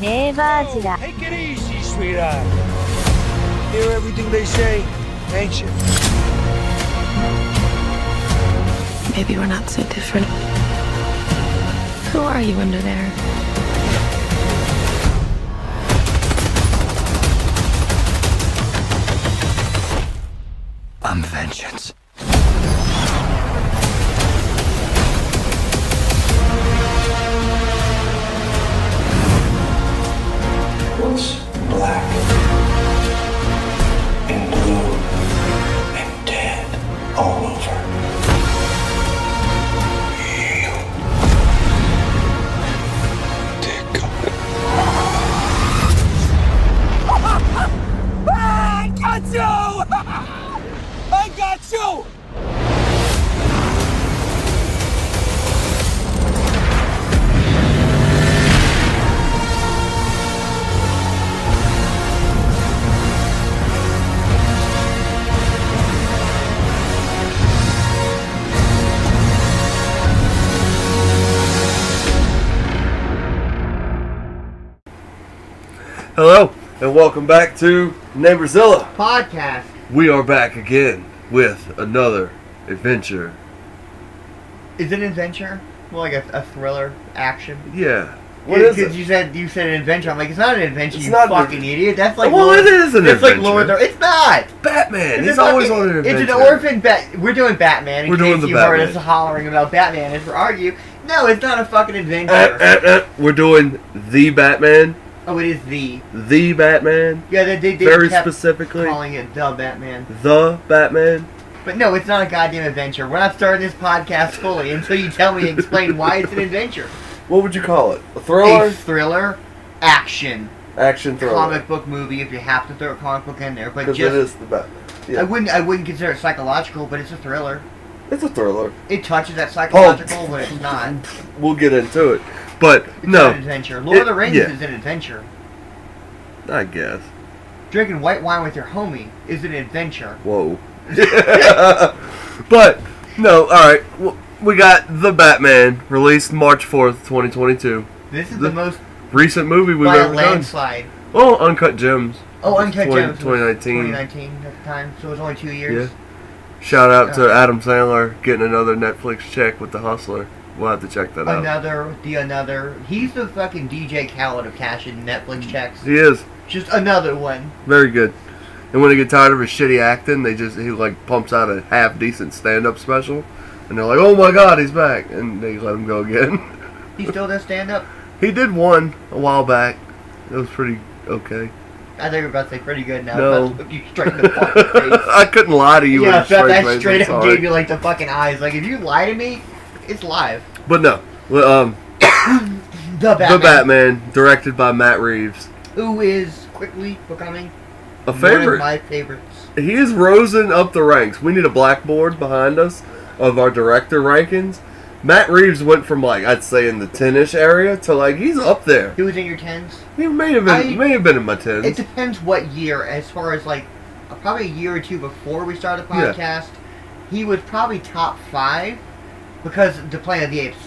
Take it easy, sweetheart. Hear everything they say, ain't you? Maybe we're not so different. Who are you under there? I'm vengeance. What's black and blue and dead all over? You. Dear God. I got you! I got you! Hello, and welcome back to Neighborzilla Podcast. We are back again with another adventure. Is it an adventure? More like a thriller, action? Yeah. What is it? You said an adventure. I'm like, it's not an adventure, It's you not fucking idiot. That's like well, it is an it's adventure. like Lord of the... It's not! Batman. He's always on an adventure. It's an orphan bat. We're doing Batman. We're doing the you Batman. heard us hollering about Batman as we argue. No, it's not a fucking adventure. We're doing the Batman. Oh, it is the Batman. Yeah, they very kept specifically calling it the Batman. The Batman. But no, it's not a goddamn adventure. We're not starting this podcast fully until you tell me and explain why it's an adventure. What would you call it? A thriller? A thriller, action thriller. comic book movie. If you have to throw a comic book in there, but Because just it is the Batman. Yeah. I wouldn't consider it psychological, but it's a thriller. It's a thriller. It touches that psychological, but it's not. We'll get into it, but It's no. an adventure. Lord of the Rings is an adventure. I guess. Drinking white wine with your homie is an adventure. Whoa. But, no, alright. We got The Batman, released March 4th, 2022. This is the most recent movie we've by a ever done. landslide. Oh, Uncut Gems. Oh, Uncut Gems. 2019. 2019 at the time, so it was only 2 years. Yeah. Shout out to Adam Sandler getting another Netflix check with The Hustler. We'll have to check that out. Another. He's the fucking DJ Khaled of cashing Netflix checks. He is. Just another one. Very good. And when they get tired of his shitty acting, he like pumps out a half decent stand-up special, and they're like, "Oh my God, he's back!" and they let him go again. He still does stand-up. He did one a while back. It was pretty okay. I think you were about to say pretty good now. No. Look you straight in the fucking face. I couldn't lie to you. Yeah, that face, straight I'm up sorry. gave you like the fucking eyes. Like if you lie to me, it's live. But no, well, The Batman, directed by Matt Reeves, who is quickly becoming a favorite. one of my favorites. He is rosing up the ranks. We need a blackboard behind us of our director rankings. Matt Reeves went from like I'd say in the 10-ish area to like he's up there. He was in your 10s? He may have been in my 10s. It depends what year. As far as like probably a year or two before we started the podcast, he was probably top 5 because the Planet of the Apes.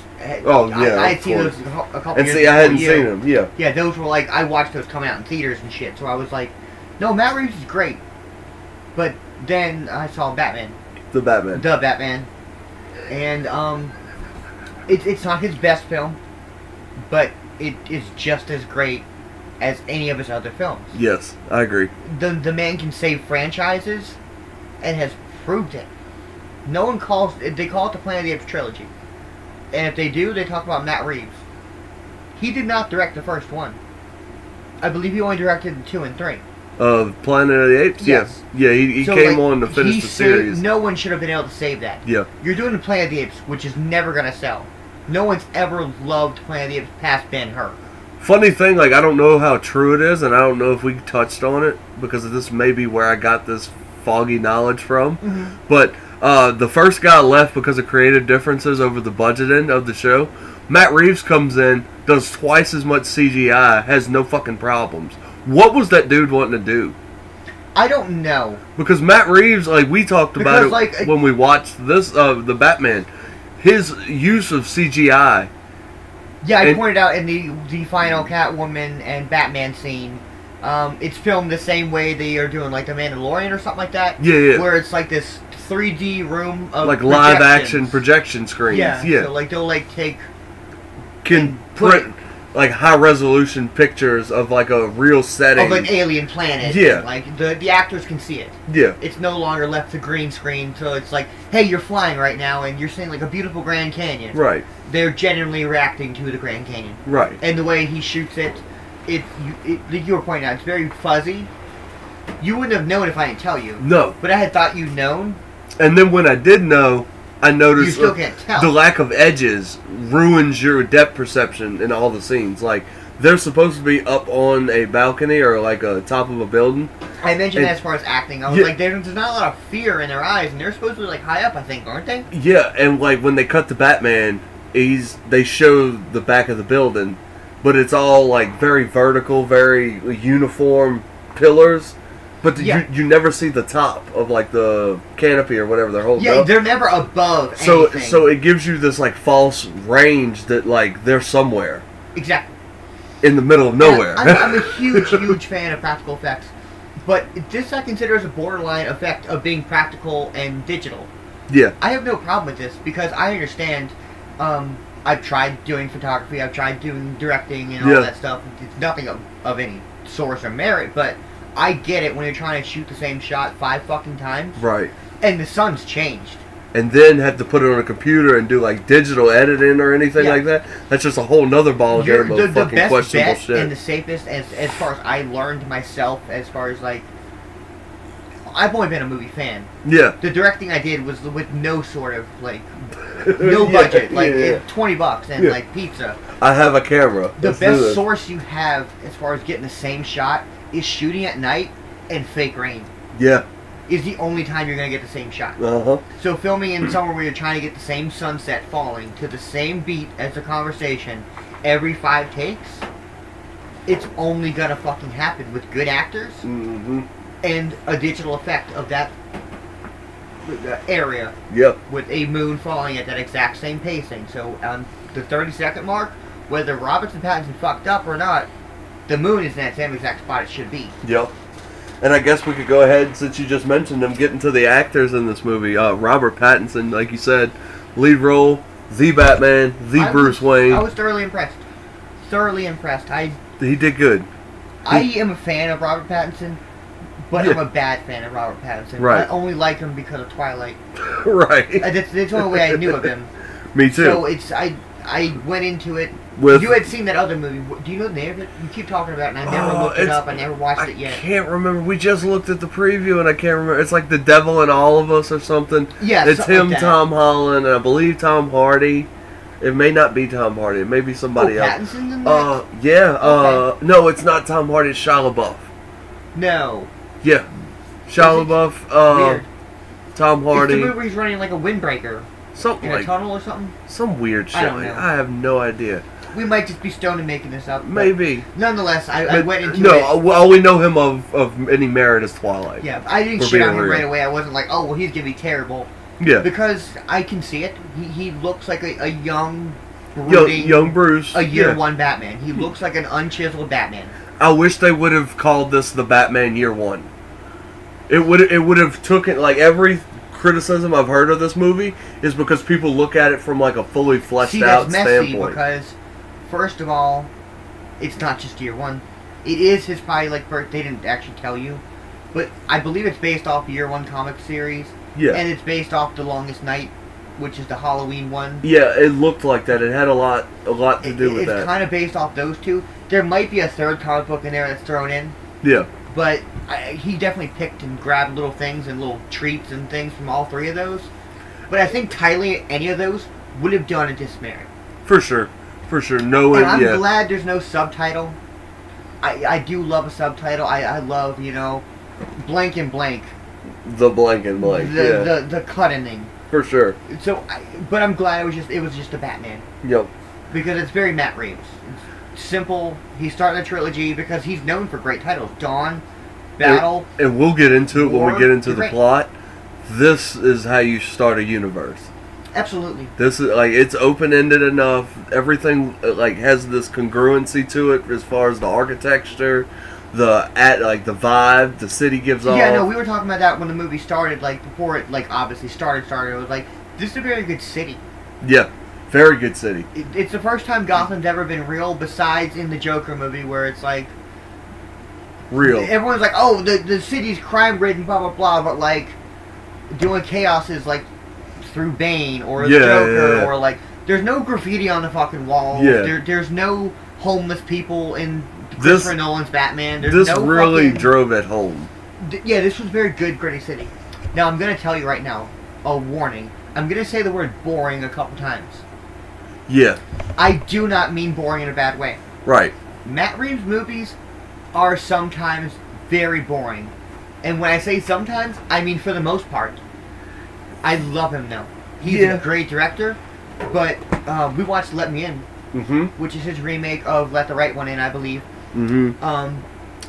Oh yeah, I had seen those a couple and years see, I hadn't before seen them. Yeah, yeah, those were like I watched those come out in theaters and shit. So I was like, no, Matt Reeves is great. But then I saw Batman. The Batman, and it's not his best film, but it is just as great as any of his other films. Yes, I agree. The man can save franchises, and has proved it. No one they call it the Planet of the Apes trilogy. And if they do, they talk about Matt Reeves. He did not direct the first one. I believe he only directed 2 and 3. Planet of the Apes? Yes. Yeah, he came on to finish the series. No one should have been able to save that. Yeah. You're doing the Planet of the Apes, which is never going to sell. No one's ever loved Planet of the Apes past Ben-Hur. Funny thing, like, I don't know how true it is, and I don't know if we touched on it, because this may be where I got this foggy knowledge from. Mm-hmm. But the first guy left because of creative differences over the budgeting of the show. Matt Reeves comes in, does twice as much CGI, has no fucking problems. What was that dude wanting to do? I don't know. Because Matt Reeves, like, we talked about it when we watched this, the Batman. His use of CGI Yeah, I And- pointed out in the final Catwoman and Batman scene, it's filmed the same way they are doing like The Mandalorian or something like that. Yeah. Where it's like this 3D room of Like live projections. action projection screens. Yeah. Yeah. So like they'll like take Can put print like high resolution pictures of like a real setting. of an alien planet. Yeah. And, like the actors can see it. Yeah. It's no longer left to green screen, so it's like, hey, you're flying right now and you're seeing like a beautiful Grand Canyon. Right. They're genuinely reacting to the Grand Canyon. Right. And the way he shoots it, like you were pointing out, it's very fuzzy. You wouldn't have known if I didn't tell you. No. But I had thought you'd known. And then when I did know, I noticed You still can't tell. the lack of edges ruins your depth perception in all the scenes. Like, they're supposed to be up on a balcony or like a top of a building. I mentioned And- that as far as acting. I was Yeah. like, there's not a lot of fear in their eyes, and they're supposed to be like high up, I think, aren't they? Yeah, and like when they cut to Batman, they show the back of the building, but it's all like very vertical, very uniform pillars. But Yeah. you never see the top of like the canopy or whatever they're holding Yeah, up. they're never above So anything. so it gives you this like false range that like they're somewhere Exactly. in the middle of nowhere. And I'm a huge fan of practical effects. But this I consider as a borderline effect of being practical and digital. Yeah, I have no problem with this because I understand. I've tried doing photography, I've tried doing directing and all Yeah. that stuff. It's nothing of any source or merit, but I get it when you're trying to shoot the same shot 5 fucking times. right. And the sun's changed. And then have to put it on a computer and do like digital editing or anything Yeah. like that. That's just a whole nother ball game of The fucking best questionable bet shit. and the safest, as far as I learned myself, as far as like, I've only been a movie fan. Yeah. The directing I did was with no sort of like, no budget, like $20 and Yeah. like pizza. I have a camera. The Let's do best this. source you have as far as getting the same shot is shooting at night and fake rain. Yeah. Is the only time you're gonna get the same shot. Uh-huh. So filming in somewhere where you're trying to get the same sunset falling to the same beat as the conversation every 5 takes, it's only gonna fucking happen with good actors Mm-hmm. and a digital effect of that area Yep. with a moon falling at that exact same pacing. So on the 30-second mark, whether Roberts and Pattinson fucked up or not, the moon is in that same exact spot it should be. Yep. And I guess we could go ahead, since you just mentioned them, get into the actors in this movie. Robert Pattinson, like you said, lead role, the Batman, Bruce Wayne. I was thoroughly impressed. Thoroughly impressed. He did good. I am a fan of Robert Pattinson, but Yeah. I'm a bad fan of Robert Pattinson. Right. I only like him because of Twilight. Right. That's the only way I knew of him. Me too. So I went into it. With- You had seen that other movie. Do you know the name of it? You keep talking about it, and I never looked it it's- up. I never watched it yet. I can't remember. We just looked at the preview and I can't remember. It's like The Devil in All of Us or something. Yeah, It's something him, like that. Tom Holland, and I believe Tom Hardy. It may not be Tom Hardy. It may be somebody else. Pattinson's in that? Yeah. Okay. No, it's not Tom Hardy. It's Shia LaBeouf. No. Yeah. Shia LaBeouf, Weird. Tom Hardy. It's the movie where he's running like a windbreaker Something in a like tunnel or something. some weird shit. I don't know. I have no idea. We might just be stoned and making this up. but Maybe. Nonetheless, I But went into no, it. all we know him of any merit is Twilight. Yeah, I didn't For shit on being him real. right away. I wasn't like, oh, well, he's gonna be terrible. Yeah. Because I can see it. He looks like a young, brooding, Young Bruce. a year yeah. one Batman. He looks like an unchiseled Batman. I wish they would have called this the Batman Year One. It would have taken like every criticism I've heard of this movie is because people look at it from like a fully fleshed See, out that's messy standpoint. because, first of all, it's not just year one. It is his probably like birth. They didn't actually tell you, but I believe it's based off year one comic series. Yeah. And it's based off The Longest Night, which is the Halloween one. Yeah, it looked like that. It had a lot to do with It's that. kind of based off those two. There might be a third comic book in there that's thrown in, Yeah. but he definitely picked and grabbed little things and little treats and things from all 3 of those. But I think titling any of those would have done a dismerit. For sure. For sure. No one. And I'm Yeah. glad there's no subtitle. I do love a subtitle. I love, blank and blank. The blank and blank. Yeah. The cutting. For sure. So, but I'm glad it was just a Batman. Yep. Because it's very Matt Reeves. It's simple. He's starting a trilogy because he's known for great titles. Dawn, Battle. And we'll get into it when we War, get into you're the right. plot. This is how you start a universe. Absolutely. This is like it's open ended enough. Everything like has this congruency to it as far as the architecture, the vibe the city gives off. Yeah, no, we were talking about that when the movie started. Like before it, like obviously started. It was like, this is a very good city. Yeah, very good city. It's the first time Gotham's ever been real, besides in the Joker movie, where it's like real. Everyone's like, oh, the city's crime ridden, blah blah blah, but like doing chaos is like through Bane or the Joker or like there's no graffiti on the fucking walls. Yeah. There's no homeless people in Christopher Nolan's Batman. There's this no really fucking, drove it home. Yeah, this was very good, gritty city. Now I'm gonna tell you right now, a warning. I'm gonna say the word boring a couple times. Yeah. I do not mean boring in a bad way. Right. Matt Reeves' movies are sometimes very boring. And when I say sometimes, I mean for the most part. I love him though. He's a great director, but we watched Let Me In, which is his remake of Let the Right One In, I believe.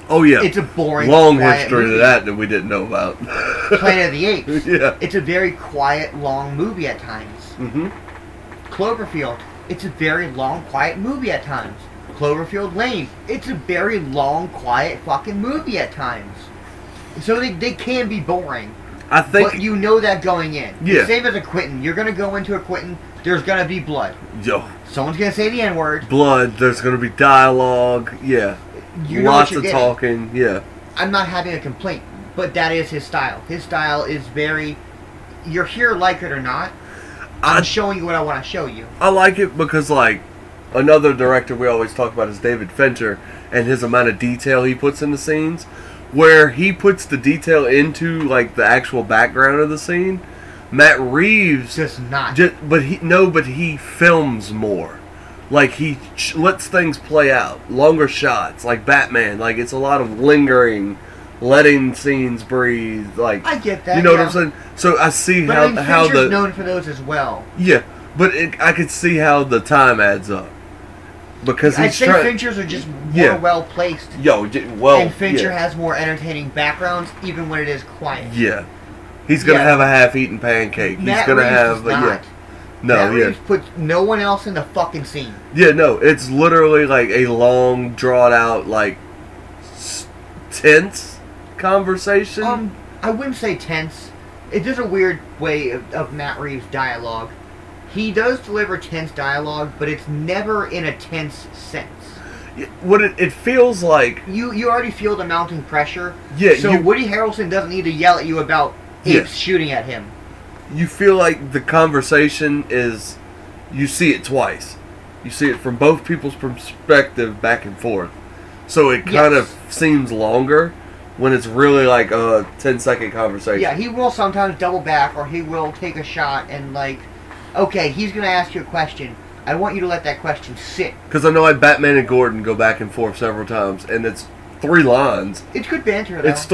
Oh yeah. It's a boring, long quiet history movie. to that we didn't know about. Planet of the Apes. Yeah. It's a very quiet, long movie at times. Cloverfield. It's a very long, quiet movie at times. Cloverfield Lane. It's a very long, quiet fucking movie at times. So they can be boring. I think, but you know that going in. Yeah. Same as a Quentin. You're gonna go into a Quentin. There's gonna be blood. Yo. Someone's gonna say the N-word. Blood. There's gonna be dialogue. Yeah. You know lots what of you're talking. Yeah. I'm not having a complaint, but that is his style. His style is very. You're here, like it or not. I'm showing you what I want to show you. I like it because, like, another director we always talk about is David Fincher and his amount of detail he puts in the scenes, where he puts the detail into, like, the actual background of the scene. Matt Reeves does not. But he films more. Like, he lets things play out. Longer shots, like Batman. Like, it's a lot of lingering, letting scenes breathe. Like, I get that. You know what I'm saying? So I see but how Fincher's known for those as well. Yeah, but I could see how the time adds up because I'd say Fincher's are just more well placed. And Fincher has more entertaining backgrounds, even when it is quiet. Yeah, he's gonna have a half-eaten pancake. Matt He's gonna Reeves have not. Matt Reeves puts no one else in the fucking scene. Yeah, no, it's literally like a long, drawn out, like tense conversation. I wouldn't say tense. It's just a weird way of Matt Reeves' dialogue. He does deliver tense dialogue, but it's never in a tense sense. What it feels like... You already feel the mounting pressure. Yeah. So Woody Harrelson doesn't need to yell at you about apes shooting at him. You feel like the conversation is... You see it twice. You see it from both people's perspective back and forth. So it kind of seems longer when it's really like a 10-second conversation. Yeah, he will sometimes double back or he will take a shot and like, okay, he's going to ask you a question. I want you to let that question sit. Because I know Batman and Gordon go back and forth several times, and it's 3 lines. It's good banter, though. It's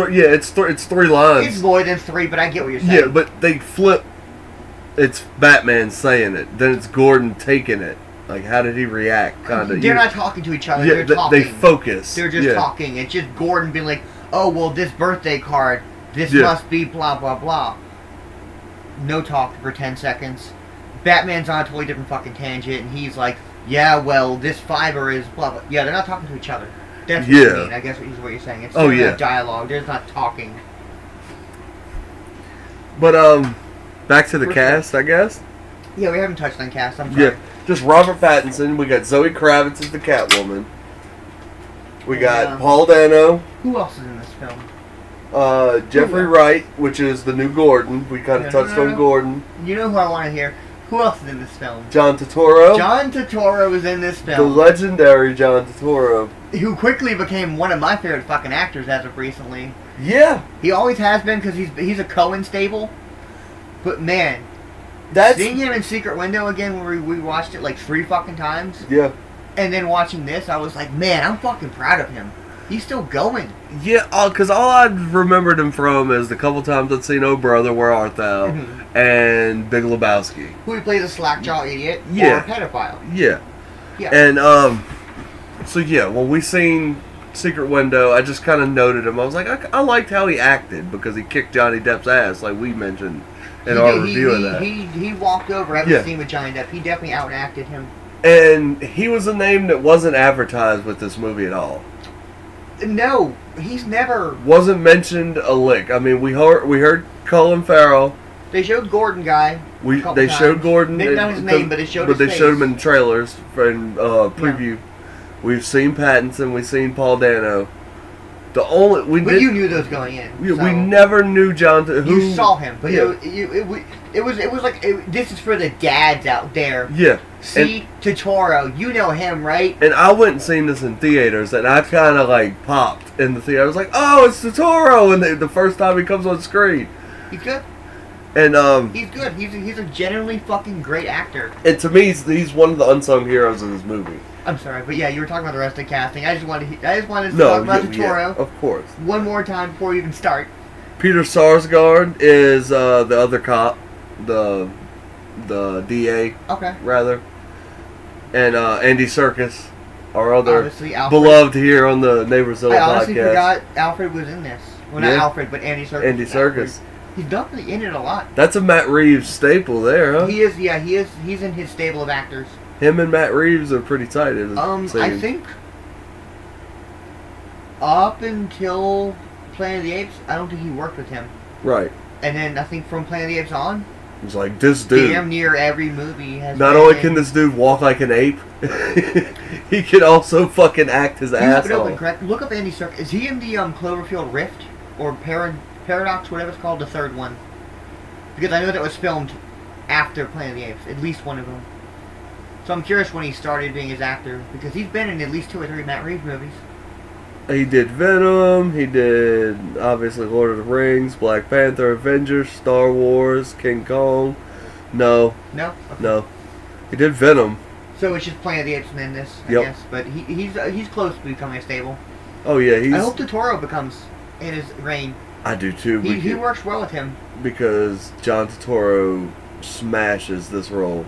3 lines. It's more than 3, but I get what you're saying. Yeah, but they flip. It's Batman saying it, then it's Gordon taking it. Like, how did he react? Kind of. They're not talking to each other. Yeah, they're talking. They focus. They're just talking. It's just Gordon being like, "Oh, well, this birthday card. This must be blah blah blah." No talk for 10 seconds. Batman's on a totally different fucking tangent, and he's like, "Yeah, well, this fiber is blah blah." Yeah, they're not talking to each other. That's what you mean. I guess is what you're saying. It's not dialogue. They're not talking. But back to the cast, I guess. Yeah, we haven't touched on cast. I'm sorry. Yeah, just Robert Pattinson. We got Zoe Kravitz as the Catwoman. We got Paul Dano. Who else is in this film? Jeffrey Wright, which is the new Gordon. We kind of touched on Gordon. You know who I want to hear. Who else is in this film? John Turturro. John Turturro is in this film. The legendary John Turturro. Who quickly became one of my favorite fucking actors as of recently. Yeah. He always has been because he's a Coen staple. But man, seeing him in Secret Window again when we watched it like 3 fucking times. Yeah. And then watching this, I was like, man, I'm fucking proud of him. He's still going. Yeah, because all I remembered him from is the couple times I'd seen Oh Brother, Where Art Thou, and Big Lebowski. Who he plays a slackjaw idiot or a pedophile. Yeah. Yeah. And, so yeah, when we seen Secret Window, I just kind of noted him. I was like, I liked how he acted because he kicked Johnny Depp's ass, like we mentioned in our review of that. He walked over every scene with Johnny Depp. He definitely outacted him. And he was a name that wasn't advertised with this movie at all. No, he's never... Wasn't mentioned a lick. I mean, we heard Colin Farrell. They showed Gordon guy. They showed Gordon. They didn't know his name, but they showed his face. Showed him in trailers and preview. Yeah. We've seen Pattinson. We've seen Paul Dano. But you knew those going in. We never knew John. You saw him, but it was like this is for the dads out there. Yeah. See, Totoro, you know him, right? And I went and seen this in theaters, and I kind of like popped in the theater. I was like, "Oh, it's Totoro!" And the first time he comes on screen, he's good. And he's good. He's a genuinely fucking great actor. And to me, he's one of the unsung heroes of this movie. I'm sorry, but yeah, you were talking about the rest of the casting. I just wanted to talk about Totoro. Yeah, of course. One more time before we even start. Peter Sarsgaard is the other cop, the DA. Okay. Rather. And Andy Serkis, our other beloved here on the Neighborzilla podcast. I honestly forgot Alfred was in this. Well, not Alfred, but Andy Serkis. Andy Serkis. He's definitely in it a lot. That's a Matt Reeves staple there, huh? He is. Yeah, he is. He's in his stable of actors. Him and Matt Reeves are pretty tight. I think up until Planet of the Apes, I don't think he worked with him. Right. And then I think from Planet of the Apes on, it's like this dude. Damn near every movie has. Not only can this dude walk like an ape, he can also fucking act his ass off. Correct. Look up Andy Serkis. Is he in the Cloverfield Rift or Paradox, whatever it's called, the third one? Because I know that was filmed after Planet of the Apes, at least one of them. So I'm curious when he started being his actor, because he's been in at least 2 or 3 Matt Reeves movies. He did Venom, he did, obviously, Lord of the Rings, Black Panther, Avengers, Star Wars, King Kong. No. No? Okay. No. He did Venom. So it's just Planet of the Apes and then this, I guess. But he's close to becoming a stable. Oh, yeah. I hope Totoro becomes in his reign. I do, too. He works well with him. Because John Turturro smashes this role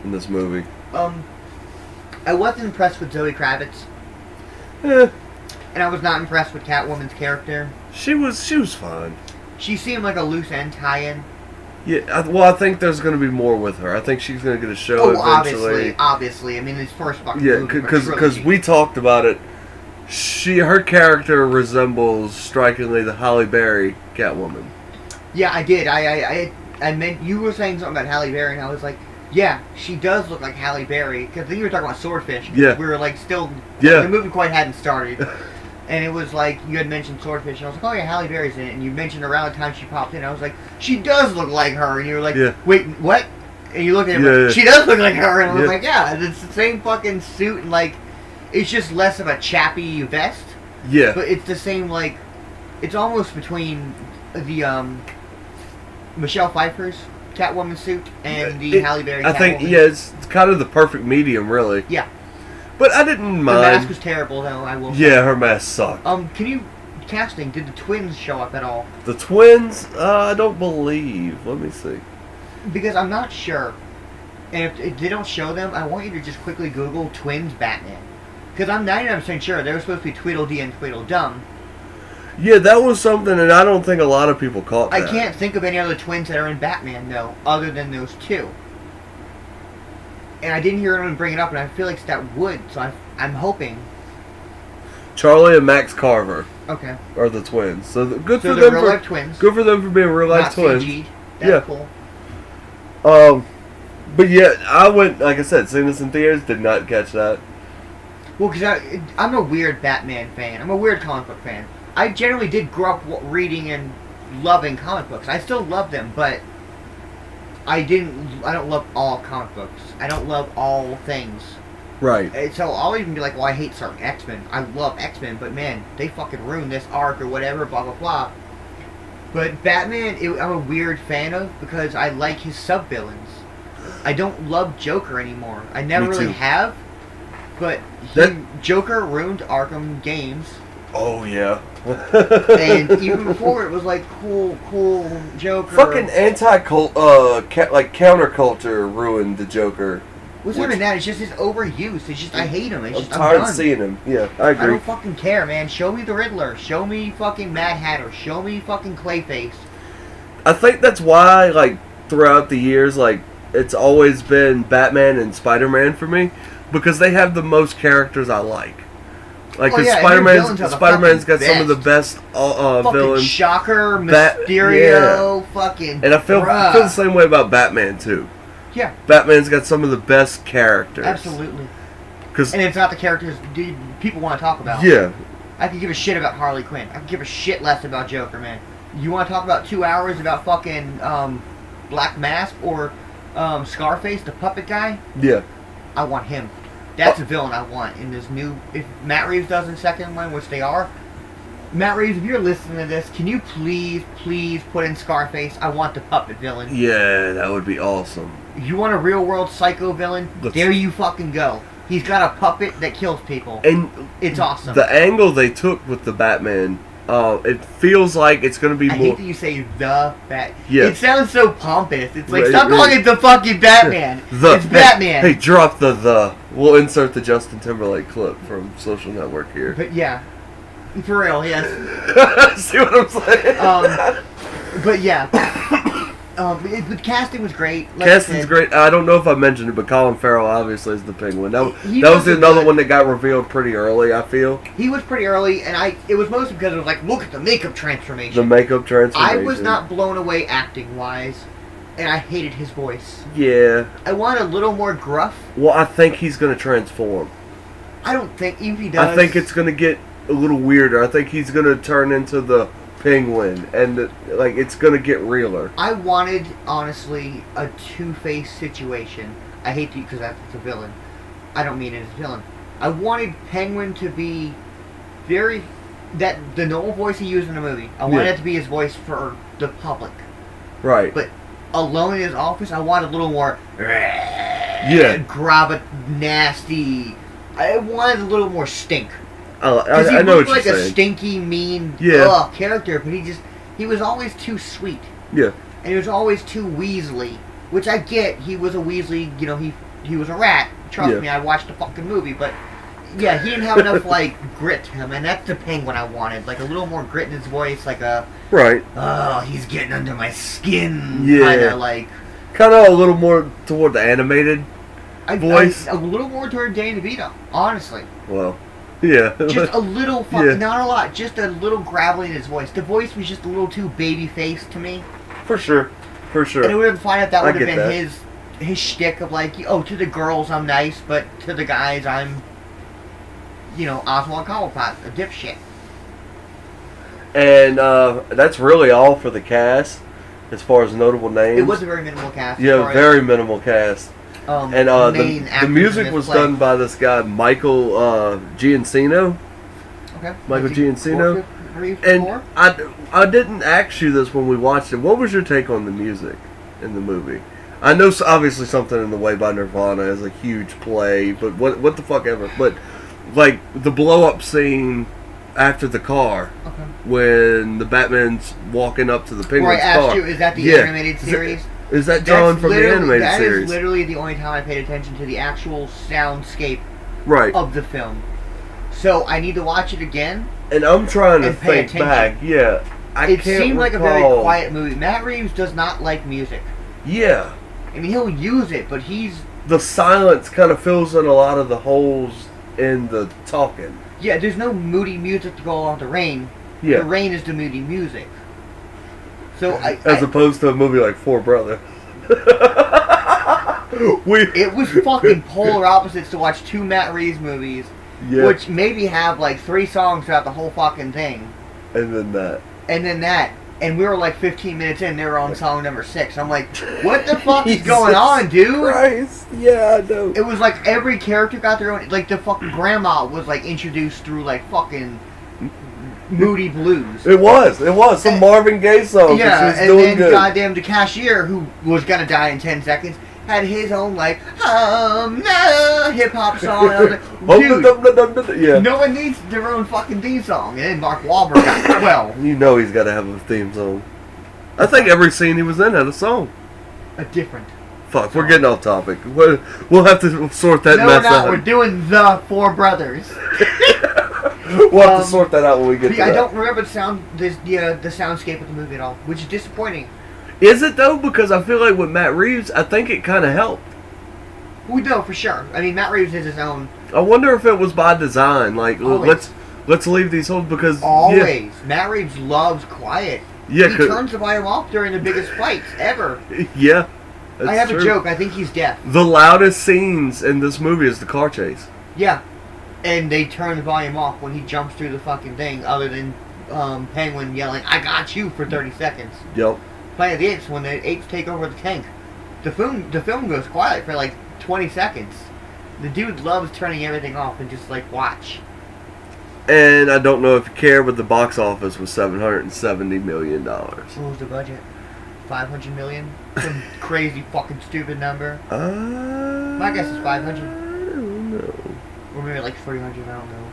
in this movie. I wasn't impressed with Zoe Kravitz. And I was not impressed with Catwoman's character. She was fine. She seemed like a loose end tie-in. Yeah, I think there's going to be more with her. I think she's going to get a show eventually. Obviously. I mean, it's first fucking movie. Yeah, because we talked about it. Her character resembles strikingly the Halle Berry Catwoman. Yeah, I did. I meant you were saying something about Halle Berry, and I was like, yeah, she does look like Halle Berry. Because then you were talking about Swordfish. Yeah. We were like still. Yeah. The movie quite hadn't started. And it was like, you had mentioned Swordfish, and I was like, oh yeah, Halle Berry's in it. And you mentioned around the time she popped in, I was like, she does look like her. And you were like, wait, what? And you look at her, she does look like her. And I was like, yeah, it's the same fucking suit, and like, it's just less of a chappy vest. Yeah. But it's the same, like, it's almost between the, Michelle Pfeiffer's Catwoman suit and the Halle Berry Catwoman. I think, it's kind of the perfect medium, really. Yeah. But I didn't mind. The mask was terrible, though, I will say. Yeah, her mask sucked. Casting, did the twins show up at all? The twins? I don't believe. Let me see. Because I'm not sure. And if they don't show them, I want you to just quickly Google twins Batman. Because I'm 99% sure they were supposed to be Tweedledee and Tweedledum. Yeah, that was something that I don't think a lot of people caught that. I can't think of any other twins that are in Batman, though, other than those 2. And I didn't hear anyone bring it up, and I feel like that would, so I'm hoping. Charlie and Max Carver. Okay. Are the twins. So good for them real life twins. Good for them for being real life twins. CG'd. That's cool. But yeah, I went, like I said, seeing this in theaters, did not catch that. Well, because I'm a weird Batman fan. I'm a weird comic book fan. I generally did grow up reading and loving comic books. I still love them, but I don't love all comic books. I don't love all things. Right. So I'll even be like, well, I hate certain X-Men. I love X-Men, but man, they fucking ruined this arc or whatever, blah, blah, blah. But Batman, I'm a weird fan of because I like his sub-villains. I don't love Joker anymore. I never really have, but Joker ruined Arkham games. Oh, yeah. And even before, it was like, cool Joker. Fucking counterculture ruined the Joker What's not even that? It's just his overuse. It's just I hate him. It's I'm just tired I'm of done. seeing him. Yeah, I I agree. don't fucking care, man. Show me the Riddler. Show me fucking Mad Hatter. Show me fucking Clayface. I think that's why, like, throughout the years, like, it's always been Batman and Spider-Man for me, because they have the most characters I like. Like, Oh, yeah, and their villains are the Spider-Man's got fucking some of the best Fucking villains. Shocker, Bat- Mysterio, fucking. And I feel the same way about Batman, too. Yeah, Batman's got some of the best characters. absolutely. 'Cause, And it's not the characters people want to talk about. yeah. I could give a shit about Harley Quinn. I could give a shit less about Joker, man. You want to talk about 2 hours about fucking Black Mask or Scarface, the puppet guy? Yeah. I want him. That's a villain I want in this new. If Matt Reeves does in second one, which they are, Matt Reeves, if you're listening to this, can you please put in Scarface? I want the puppet villain. Yeah, that would be awesome. You want a real world psycho villain? There you fucking go. He's got a puppet that kills people. And It's awesome. the angle they took with the Batman, it feels like it's going to be I more... hate that you say the Bat. Yeah. It sounds so pompous. It's like, Right, stop right. calling it the fucking Batman. It's Batman. Hey, drop the. We'll insert the Justin Timberlake clip from Social Network here. But yeah. For real, yes. See what I'm saying? But yeah. The casting was great. Like Casting's I said, great. I don't know if I mentioned it, but Colin Farrell obviously is the Penguin. That He was was another good. one that got revealed pretty early, I feel. He was pretty early, and it was mostly because it was like, look at the makeup transformation. The makeup transformation. I was not blown away acting-wise, and I hated his voice. Yeah. I want a little more gruff. Well, I think he's going to transform. I don't think, even if he does... I think it's going to get a little weirder. I think he's going to turn into the Penguin, and it's going to get realer. I wanted, honestly, a two-face situation. I hate to, because that's a villain. I don't mean it as a villain. I wanted Penguin to be the normal voice he used in the movie. I wanted it to be his voice for the public. Right. But alone in his office, I wanted a little more... Yeah. Grab it, nasty. I wanted a little more stink. I He know looked what like you're a saying. stinky, mean character, but he was always too sweet. Yeah. And he was always too Weasley, which I get. He was a Weasley, he was a rat. Trust me, I watched the fucking movie, but yeah, he didn't have enough grit to him, and that's the Penguin I wanted. Like a little more grit in his voice, like a Right. oh, he's getting under my skin, Yeah. Kind of a little more toward the animated voice. a little more toward Danny DeVito, honestly. Well, yeah. Just a little fucking, Yeah. not a lot, just a little gravelly in his voice. The voice was just a little too baby faced to me. For sure. For sure. And it would have been fine if that I would have get been that. his shtick of to the girls I'm nice, but to the guys I'm, Oswald Cobblepot, a dipshit. And that's really all for the cast, as far as notable names. It was a very minimal cast. as Yeah, far very minimal cast. as, And main the actors music in was this play. done by this guy, Michael Giacchino. Okay. Michael Was he Giacchino. three, And four? I didn't ask you this when we watched it. What was your take on the music in the movie? I know obviously Something in the Way by Nirvana is a huge play, but what the fuck ever. But the blow up scene after the car, Okay. when the Batman's walking up to the Where I Penguin's asked car. you, is that the Yeah. animated series? Is that drawn from the animated series? That is literally the only time I paid attention to the actual soundscape Right. of the film. So I need to watch it again. And I'm trying to And pay think attention. back. Yeah. It can't seemed like a very recall. quiet movie. Matt Reeves does not like music. Yeah. I mean, he'll use it, but The silence kind of fills in a lot of the holes in the talking. yeah, there's no moody music to go along with the rain. Yeah. The rain is the moody music. So As opposed to a movie like Four Brothers. it was fucking polar opposites to watch two Matt Reeves movies, Yeah. which maybe have 3 songs throughout the whole fucking thing. And then that. And then that. And we were 15 minutes in, they were on song number 6. I'm like, what the fuck is going on, dude? Christ. Yeah, I know. It was like every character got their own, the fucking grandma was introduced through fucking Moody Blues. It was some Marvin Gaye song. Yeah, She's and doing then good. goddamn the cashier, who was gonna die in 10 seconds, had his own hip hop song. And I was like, dude, Yeah. no one needs their own fucking theme song. And then Mark Wahlberg got, well, You know he's got to have a theme song. I think every scene he was in had a song. a different. Fuck, we're getting off topic. We'll have to sort that no, mess we're not. out. We're doing the Four Brothers. We'll have to sort that out when we get to that. I don't remember the soundscape of the movie at all, which is disappointing. Is it though? Because I feel like with Matt Reeves, I think it kind of helped. We know for sure. I mean, Matt Reeves is his own. I wonder if it was by design. Like, let's leave these holes because always Matt Reeves loves quiet. Yeah, he turns the volume off during the biggest fights ever. Yeah, I have a joke. I think he's deaf. The loudest scenes in this movie is the car chase. Yeah, and they turn the volume off when he jumps through the fucking thing. Other than Penguin yelling, "I got you" for 30 seconds. Yep. Planet of the Apes, when the apes take over the tank, the film goes quiet for like 20 seconds. The dude loves turning everything off and just like watch. And I don't know if you care, but the box office was $770 million. What was the budget? 500 million? Some crazy fucking stupid number. My guess is 500. I don't know. Or maybe like 300, I don't know.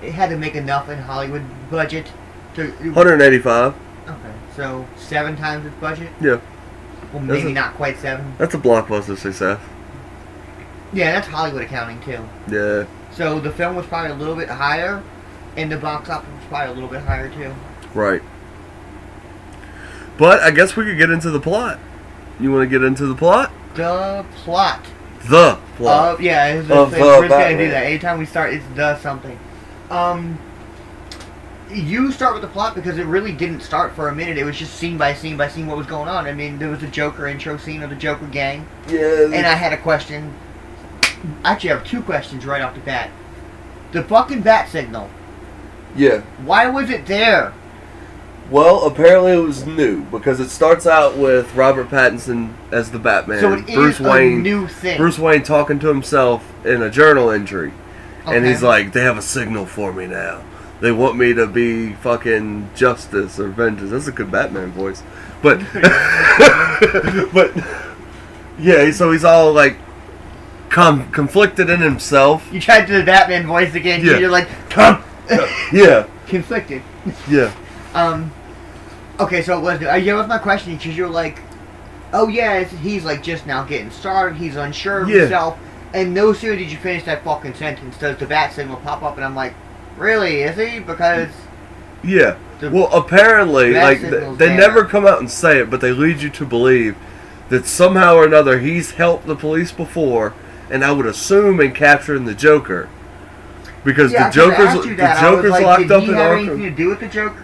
It had to make enough in Hollywood budget to... 185. Okay, so 7 times its budget? Yeah. Well, maybe not quite 7. That's a blockbuster success. Yeah, that's Hollywood accounting too. Yeah. So the film was probably a little bit higher, and the box office was probably a little bit higher too. Right. But I guess we could get into the plot. You want to get into the plot? The plot. The plot. Yeah, we're just gonna do that. Anytime we start, it's the something. You start with the plot because it really didn't start for a minute. It was just scene by scene by scene what was going on. I mean, there was a Joker intro scene of the Joker gang. Yeah. And I had a question. Actually, I have 2 questions right off the bat. The fucking bat signal. Yeah. Why was it there? Well, apparently it was new because it starts out with Robert Pattinson as the Batman. So it Bruce is Wayne, a new thing. Bruce Wayne talking to himself in a journal entry. Okay. And he's like, they have a signal for me now. They want me to be fucking justice or vengeance. That's a good Batman voice. But, but, yeah, so he's all like conflicted in himself. You tried to do the Batman voice again. Yeah. You're like, Yeah. conflicted. Yeah. Okay, so it was. That was my question because you're like, oh yeah, he's like just now getting started. He's unsure of himself, and no sooner did you finish that fucking sentence, does the bat signal pop up, and I'm like, really? Is he? Because yeah. Well, apparently, like they never come out and say it, but they lead you to believe that somehow or another he's helped the police before, and I would assume in capturing the Joker. Because the Joker's locked up in Arkham. Did he have anything to do with the Joker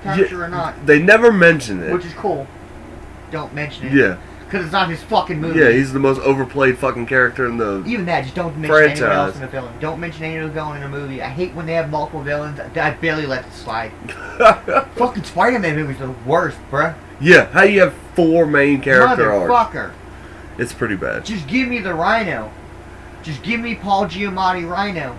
capture or not? They never mention it. Which is cool. Don't mention it. Yeah. Because it's not his fucking movie. Yeah, he's the most overplayed fucking character in the Even that, just don't mention anyone else in a villain. Don't mention any other villain in a movie. I hate when they have multiple villains. I barely let it slide. Fucking Spider-Man movies are the worst, bruh. Yeah, how you have 4 main character arcs. Motherfucker. It's pretty bad. Just give me the Rhino. Just give me Paul Giamatti Rhino.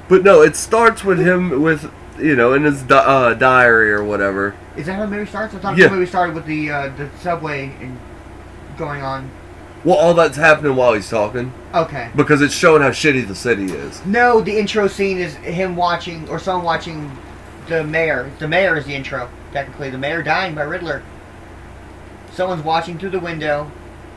But no, it starts with him with, in his diary or whatever. Is that how the movie starts? I thought the movie started with the subway and going on. Well, all that's happening while he's talking. Okay. Because it's showing how shitty the city is. No, the intro scene is him watching, or someone watching the mayor. The mayor is the intro, technically. The mayor dying by Riddler. Someone's watching through the window.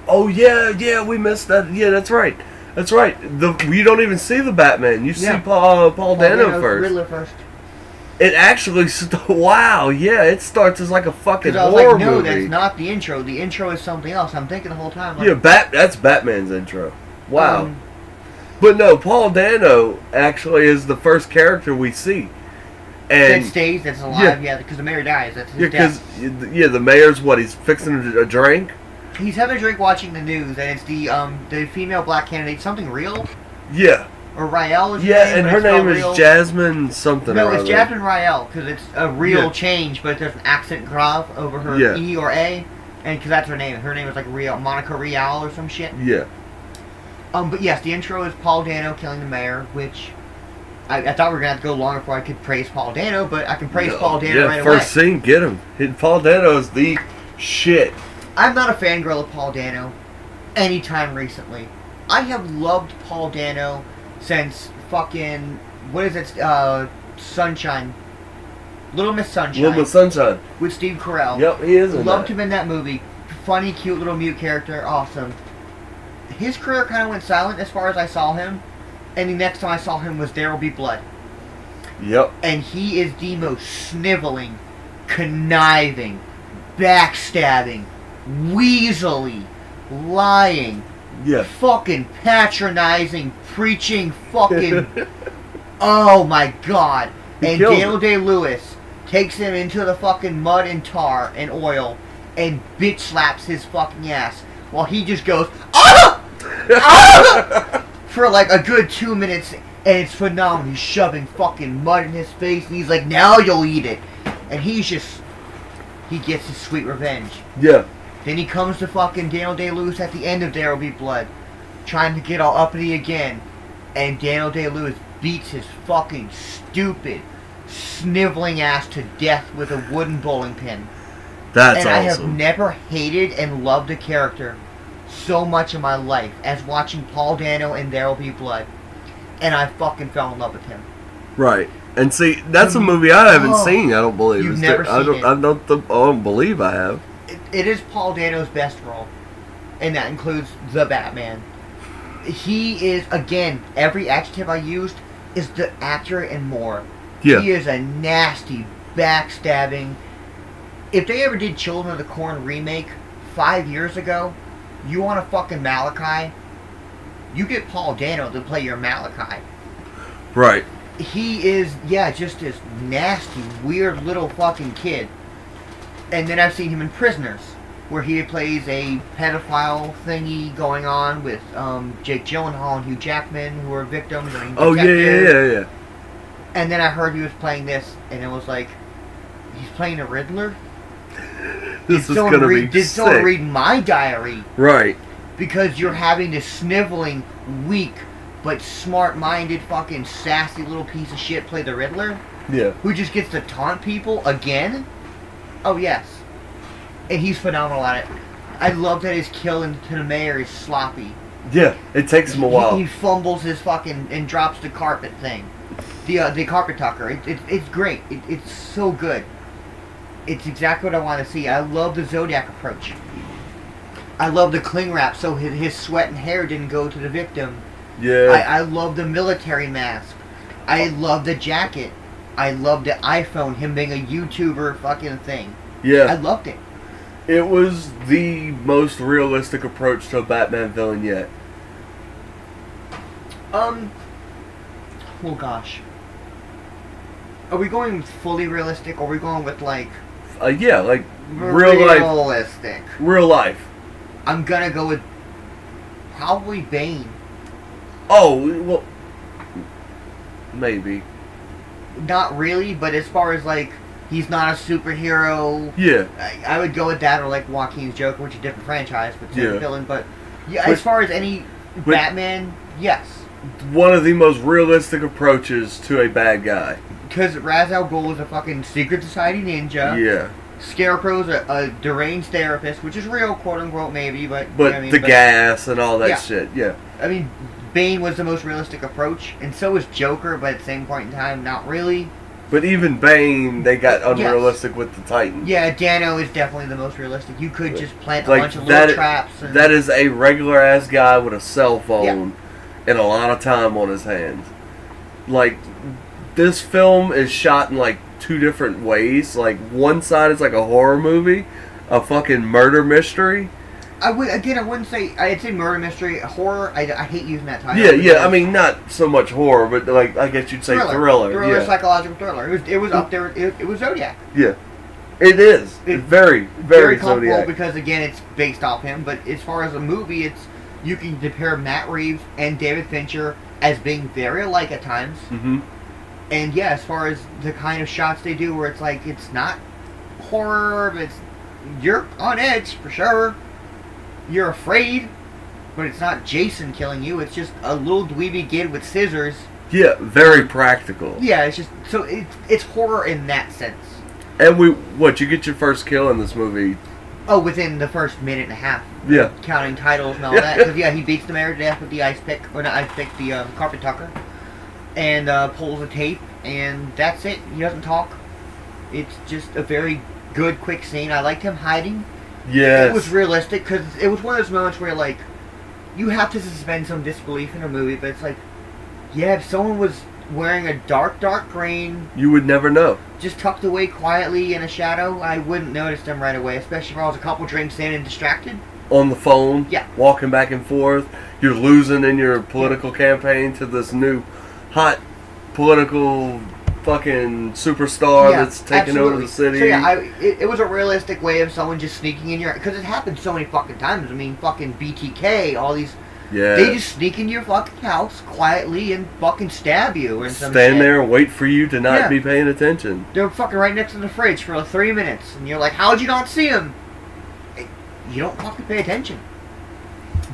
Oh, yeah, we missed that. Yeah, that's right. That's right. You don't even see the Batman. You see Paul Dano first. Riddler first. It actually, wow, yeah, it starts as like a fucking horror movie. I was like, no, movie. That's not the intro. The intro is something else. I'm thinking the whole time. Like, yeah, that's Batman's intro. Wow. But no, Paul Dano actually is the first character we see. And that stays, that's alive, because the mayor dies. That's his death. The mayor's what? He's fixing a drink? He's having a drink watching the news, and it's the female black candidate, something real? Yeah. Or Rael is her name? Yeah, and her name is Jasmine something. No, it's Jasmine Rael, because it's a real change, but there's an accent grave over her E or A, and because that's her name. Her name is like Real, Monica Real or some shit. Yeah. But yes, the intro is Paul Dano killing the mayor, which I thought we were going to have to go longer before I could praise Paul Dano, but I can praise Paul Dano right away. First scene, get him. Paul Dano is the shit. I'm not a fangirl of Paul Dano anytime recently. I have loved Paul Dano since fucking, what is it, Sunshine. Little Miss Sunshine. Little Miss Sunshine. With Steve Carell. Yep, he is in Loved that. him in that movie. funny, cute little mute character. Awesome. His career kind of went silent as far as I saw him. And the next time I saw him was There Will Be Blood. Yep. And he is the most sniveling, conniving, backstabbing, weaselly, lying, fucking patronizing, preaching, fucking... oh my god. And Daniel Day-Lewis takes him into the fucking mud and tar and oil and bitch slaps his fucking ass while he just goes, ah! Ah! for like a good 2 minutes, and it's phenomenal. He's shoving fucking mud in his face, and he's like, now you'll eat it. And he gets his sweet revenge. Yeah. Then he comes to fucking Daniel Day-Lewis at the end of There Will Be Blood, trying to get all uppity again, and Daniel Day-Lewis beats his fucking stupid, sniveling ass to death with a wooden bowling pin. That's awesome. And I have never hated and loved a character so much in my life as watching Paul Dano in There Will Be Blood. And I fucking fell in love with him. Right. And see, that's a movie I haven't seen, I don't believe. You've never seen it. I don't believe I have. It is Paul Dano's best role. And that includes the Batman. He is, again, every adjective I used is the accurate and more. Yeah. He is a nasty, backstabbing... If they ever did Children of the Corn remake 5 years ago, you want a fucking Malachi, you get Paul Dano to play your Malachi. Right. He is, just this nasty, weird little fucking kid. And then I've seen him in Prisoners, where he plays a pedophile thingy going on with Jake Gyllenhaal and Hugh Jackman, who are victims. Oh, yeah. And then I heard he was playing this, and it was like, he's playing a Riddler? This is going to be Did someone read my diary? Right. Because you're having this sniveling, weak, but smart-minded, fucking sassy little piece of shit play the Riddler? Yeah. Who just gets to taunt people again? Oh, yes. And he's phenomenal at it. I love that his kill to the mayor is sloppy. Yeah, it takes him a while. He fumbles his fucking... and drops the carpet thing. The carpet tucker. It's great. It's so good. It's exactly what I want to see. I love the Zodiac approach. I love the cling wrap so his sweat and hair didn't go to the victim. Yeah. I love the military mask. I love the jacket. I love the iPhone, him being a YouTuber fucking thing. Yeah. I loved it. It was the most realistic approach to a Batman villain yet. Oh gosh. Are we going fully realistic, or are we going with like... yeah, like realistic. Real life. I'm gonna go with probably Bane. Oh, well, maybe. Not really, but as far as like, he's not a superhero. Yeah. I would go with that, or like Joaquin's Joker, which is a different franchise, but same villain. But yeah, but, as far as any Batman, yes. One of the most realistic approaches to a bad guy. Because Ra's al Ghul is a fucking secret society ninja. Yeah. Scarecrow's a deranged therapist, which is real, quote unquote, maybe, but but you know what I mean? the gas and all that shit. Yeah. I mean, Bane was the most realistic approach, and so was Joker, but at the same point in time, not really. But even Bane, they got unrealistic with the Titan. Yeah, Dano is definitely the most realistic. You could just plant a bunch of little traps. And that is a regular ass guy with a cell phone and a lot of time on his hands. Like, this film is shot in like two different ways. Like, one side is like a horror movie, a fucking murder mystery. I wouldn't say... I'd say murder mystery. Horror, I hate using that title. Yeah, I mean, not so much horror, but like, I guess you'd say thriller. Psychological thriller. It was up there. It was Zodiac. Yeah. It is. It's very, very comfortable Zodiac. Because, again, it's based off him. But as far as a movie, you can compare Matt Reeves and David Fincher as being very alike at times. Mm-hmm. And, yeah, as far as the kind of shots they do where it's like, it's not horror, but you're on edge, for sure. You're afraid, but it's not Jason killing you. It's just a little dweeby kid with scissors. Yeah, very practical. Yeah, it's just... So, it's horror in that sense. And you get your first kill in this movie? Oh, within the first minute and a half. Yeah. Counting titles and all that. Because, he beats the mayor to death with the ice pick. Or not ice pick, the carpet tucker. And pulls a tape. And that's it. He doesn't talk. It's just a very good, quick scene. I liked him hiding. Yes. It was realistic because it was one of those moments where like you have to suspend some disbelief in a movie, but it's like, yeah, if someone was wearing a dark green, you would never know. Just tucked away quietly in a shadow, I wouldn't notice them right away, especially if I was a couple drinks in and distracted. On the phone, yeah, walking back and forth, you're losing in your political campaign to this new hot political fucking superstar that's taking over the city. So yeah, it was a realistic way of someone just sneaking in your... Because it happened so many fucking times. I mean, fucking BTK, all these... Yeah. They just sneak into your fucking house quietly and fucking stab you and some Stand shit. there and wait for you to not be paying attention. They're fucking right next to the fridge for like 3 minutes. And you're like, how'd you not see him? You don't fucking pay attention.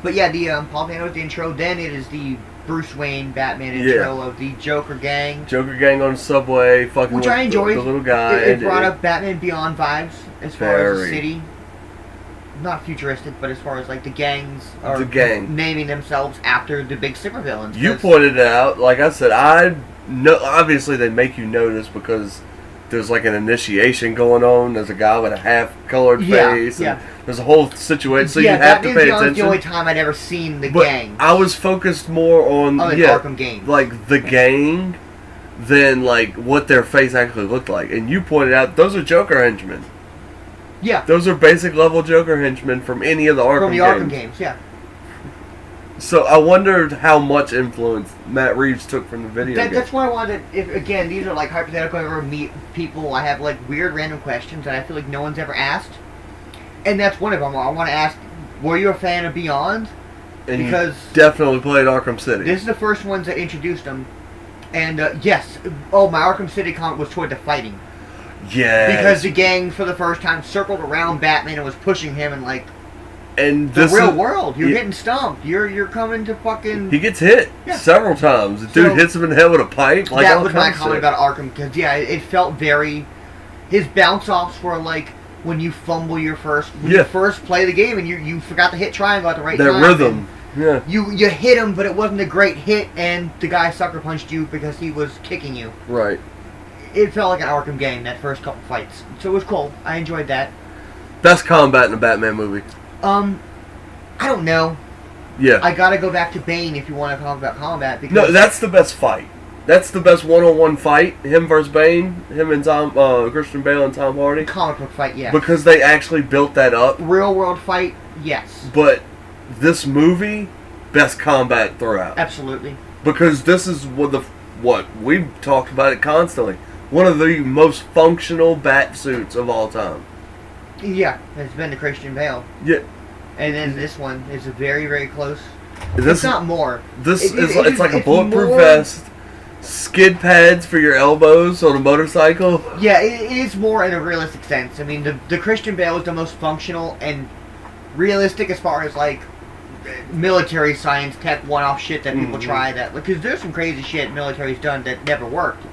But yeah, the Paul Dano's the intro. Then it is the Bruce Wayne Batman intro of the Joker gang. Joker gang on the subway, fucking which I enjoyed. The little guy. It brought up Batman Beyond vibes as far as the city. Not futuristic, but as far as like the gangs are naming themselves after the big supervillains. You pointed it out. Like I said, I know. Obviously, they make you notice because there's like an initiation going on. There's a guy with a half-colored face. And there's a whole situation, so you have to pay attention. The only time I'd ever seen the gang. I was focused more on the Arkham gang, like the gang, than like what their face actually looked like. And you pointed out those are Joker henchmen. Yeah, those are basic level Joker henchmen from any of the Arkham games. Arkham games, yeah. So I wondered how much influence Matt Reeves took from the video game. That's why I wanted. If again, these are like hypothetical. I ever meet people, I have like weird random questions that I feel like no one's ever asked, and that's one of them. I want to ask: were you a fan of Beyond? And because you definitely played Arkham City. This is the first ones that introduced them, and yes, oh, my Arkham City comment was toward the fighting. Yeah. Because the gang, for the first time, circled around Batman and was pushing him and like. And the real world, you're getting stomped. You're coming to fucking. He gets hit several times. The dude hits him in the head with a pipe. Like that was my comment about Arkham because it felt very. His bounce offs were like when you fumble your first. When you first play the game and you forgot to hit triangle at the right time. That rhythm. Yeah. You hit him, but it wasn't a great hit, and the guy sucker punched you because he was kicking you. Right. It felt like an Arkham game that first couple fights, so it was cool. I enjoyed that. Best combat in a Batman movie. I don't know. Yeah. I gotta go back to Bane if you want to talk about combat. Because no, that's the best fight. That's the best one-on-one fight. Him versus Bane. Him and Christian Bale and Tom Hardy. Comic book fight, yeah. Because they actually built that up. Real world fight, yes. But this movie, best combat throughout. Absolutely. Because this is what we've talked about it constantly. One of the most functional bat suits of all time. Yeah, it's been the Christian Bale. Yeah. And then this one is very, very close. It's not more. It's like a bulletproof vest, skid pads for your elbows on a motorcycle. Yeah, it is more in a realistic sense. I mean, the Christian Bale is the most functional and realistic as far as like military science tech one-off shit that people try that because there's some crazy shit military's done that never worked.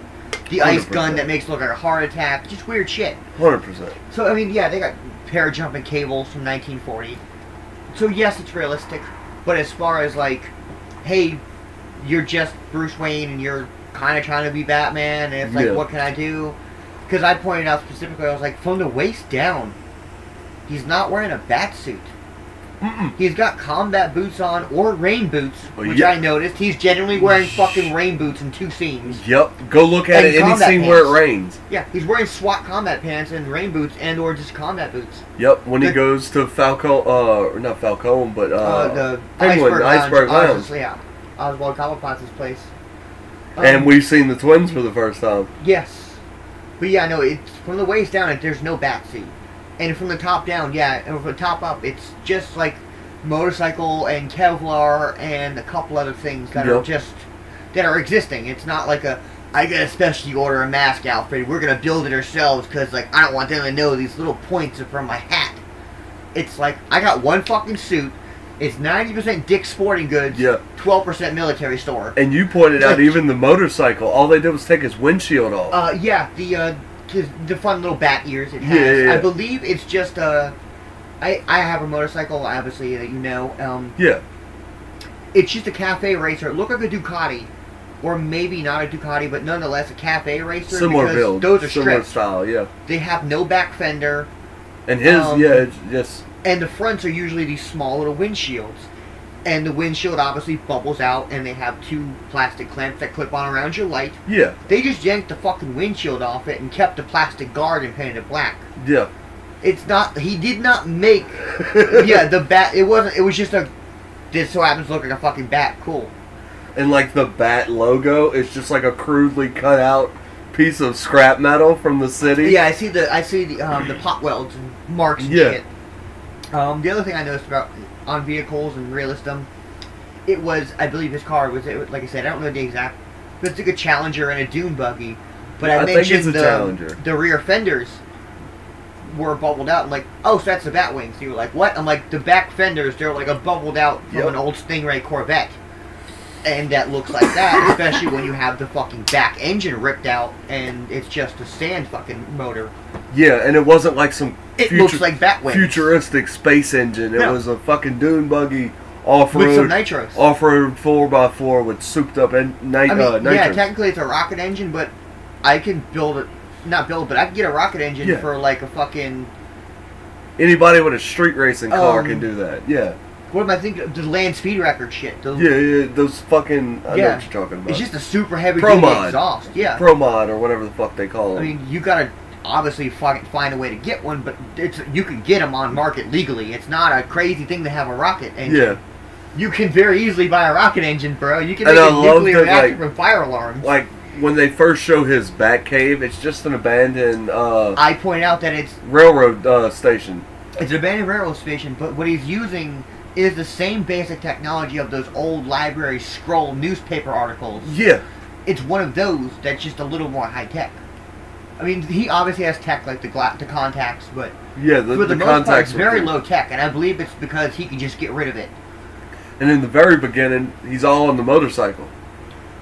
The 100%. Ice gun that makes it look like a heart attack, just weird shit. 100%. So I mean, yeah, they got parajumping cables from 1940. So yes, it's realistic, but as far as like, hey, you're just Bruce Wayne and you're kind of trying to be Batman, and it's like, what can I do? Because I pointed out specifically, I was like, from the waist down, he's not wearing a bat suit. He's got combat boots on, or rain boots, which I noticed. He's generally wearing fucking rain boots in 2 scenes. Yep. Go look at it any scene where it rains. Yeah, he's wearing SWAT combat pants and rain boots and or just combat boots. Yep, when he goes to Falcone, not Falcone, but the Penguin, Iceberg Lounge. Yeah, Oswald Cobblepot's place. And we've seen the twins for the first time. Yes. But yeah, no, it's from the waist down, there's no bat suit. And from the top down, and from the top up, it's just like motorcycle and Kevlar and a couple other things that are just that are existing. It's not like I gotta specially order a mask outfit. We're gonna build it ourselves because like I don't want them to know these little points are from my hat. It's like I got one fucking suit. It's 90% Dick's Sporting Goods. 12% military store. And you pointed out even the motorcycle. All they did was take his windshield off. The fun little bat ears it has. I believe it's just I have a motorcycle, obviously, that you know. It's just a cafe racer. It looked like a Ducati, or maybe not a Ducati, but nonetheless a cafe racer. Similar build. Those are similar stripped. style, They have no back fender. And his, it's just... And the fronts are usually these small little windshields. And the windshield obviously bubbles out, and they have 2 plastic clamps that clip on around your light. Yeah. They just yanked the fucking windshield off it and kept the plastic guard and painted it black. Yeah. It's not, he did not make, the bat, it was just a, this so happens to look like a fucking bat, cool. And like the bat logo is just like a crudely cut out piece of scrap metal from the city. Yeah, I see the pot welds and marks and shit. The other thing I noticed about on vehicles and realism, it was, I believe his car was, like I said, I don't know the exact, but it's like a Challenger and a dune buggy. But I mentioned think it's a Challenger. The rear fenders were bubbled out. I'm like, oh, so that's the bat wings. You were like, what? I'm like, the back fenders, they're like a bubbled out from an old Stingray Corvette. And that looks like that, especially when you have the fucking back engine ripped out and it's just a sand fucking motor. Yeah, and it wasn't like some looks like bat wings. Futuristic space engine. It was a fucking dune buggy off-road. With some nitros. Off-road 4x4 with souped up nitros. Yeah, technically it's a rocket engine, but I can build it. Not build, but I can get a rocket engine for like a fucking... Anybody with a street racing car can do that, yeah. What am I thinking? The land speed record shit. Those fucking... I know what you're talking about. It's just a super heavy duty exhaust. Yeah. Pro Mod or whatever the fuck they call them. I mean, you gotta obviously find a way to get one, but you can get them on market legally. It's not a crazy thing to have a rocket engine. Yeah. You can very easily buy a rocket engine, bro. You can make a nuclear reactor from fire alarms. Like, when they first show his bat cave, it's just an abandoned... I point out that it's... railroad station. It's an abandoned railroad station, but what he's using is the same basic technology of those old library scroll newspaper articles. Yeah. It's one of those that's just a little more high-tech. I mean, he obviously has tech like the contacts, but yeah, for the most part, it's very low-tech, and I believe it's because he can just get rid of it. And in the very beginning, he's all on the motorcycle.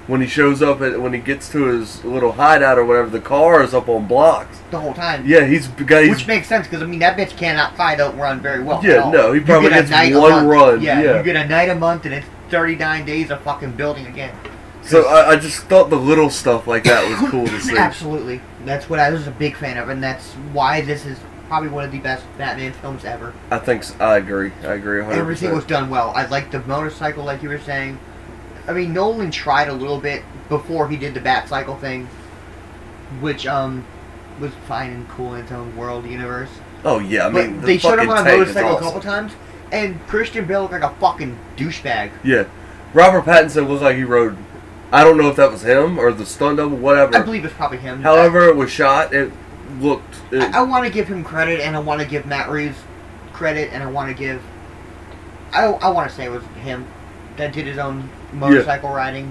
When he shows up, when he gets to his little hideout or whatever, the car is up on blocks. The whole time. Yeah, which makes sense, because, I mean, that bitch probably don't run very well. Yeah, no, he probably gets one run. Yeah, you get a night a month, and it's 39 days of fucking building again. So I just thought the little stuff like that was cool to see. Absolutely. That's what I was a big fan of, and that's why this is probably one of the best Batman films ever. I think so. I agree 100%. Everything was done well. I liked the motorcycle, like you were saying. I mean, Nolan tried a little bit before he did the Bat-cycle thing, which was fine and cool in its own world universe. Oh yeah, I mean, they showed him on a motorcycle a couple times, and Christian Bale looked like a fucking douchebag. Yeah, Robert Pattinson looked like he rode. I don't know if that was him or the stunt double, whatever. I believe it's probably him. However it was shot, it looked... I want to give him credit, and I want to give Matt Reeves credit, and I want to give... I want to say it was him that did his own motorcycle riding,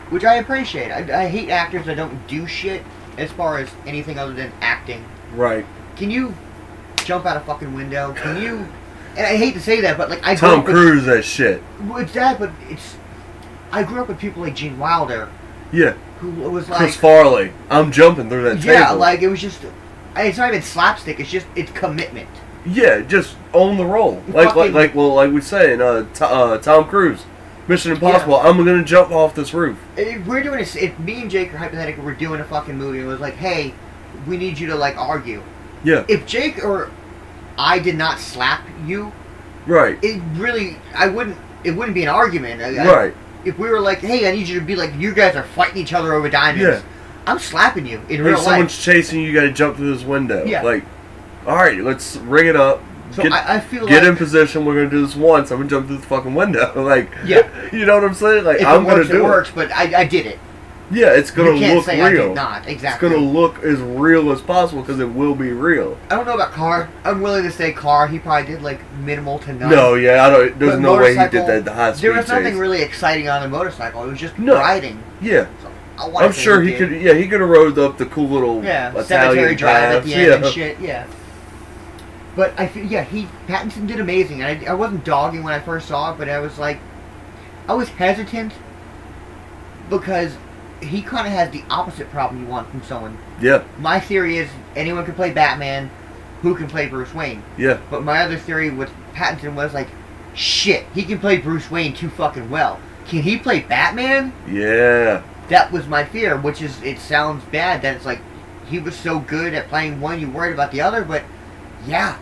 which I appreciate. I hate actors that don't do shit as far as anything other than acting. Right. Can you jump out a fucking window? Can you... And I hate to say that, but like Tom Cruise that shit. It's that, but it's... I grew up with people like Gene Wilder. Yeah. Who was like... Chris Farley. I'm jumping through that table. Yeah, like it was just... It's not even slapstick. It's commitment. Yeah, just own the role. Like we say in Tom Cruise, Mission Impossible. Yeah. I'm gonna jump off this roof. If we're doing this. If me and Jake are hypothetically, we're doing a fucking movie, and it was like, hey, we need you to like argue. Yeah. If Jake or I did not slap you, right? It wouldn't be an argument, right? If we were like, hey, I need you to be like, you guys are fighting each other over diamonds. Yeah. I'm slapping you in real life. Someone's chasing you, you gotta jump through this window. Yeah. Like, alright, let's ring it up. So I feel get in position, we're gonna do this once, I'm gonna jump through the fucking window. Like, yeah. You know what I'm saying? Like, if I'm it works, gonna do it works, but I did it. Yeah, it's gonna look real. I did not. Exactly. It's gonna look as real as possible because it will be real. I don't know about Carr. I'm willing to say Carr. He probably did like minimal to none. No, yeah, I don't. There's no way he did that. The high speed There was nothing chase. really exciting on the motorcycle. It was just riding. Yeah. So I'm sure he could. Yeah, he could have rode up the cool little cemetery drive at the end and shit. Yeah. But I feel Pattinson did amazing. I wasn't dogging when I first saw it, but I was like, I was hesitant because he kind of has the opposite problem you want from someone. Yeah. My theory is anyone can play Batman, who can play Bruce Wayne. Yeah. But my other theory with Pattinson was like, shit, he can play Bruce Wayne too fucking well. Can he play Batman? Yeah. That was my fear, which is, it sounds bad that it's like, he was so good at playing one, you worried about the other, but Yeah.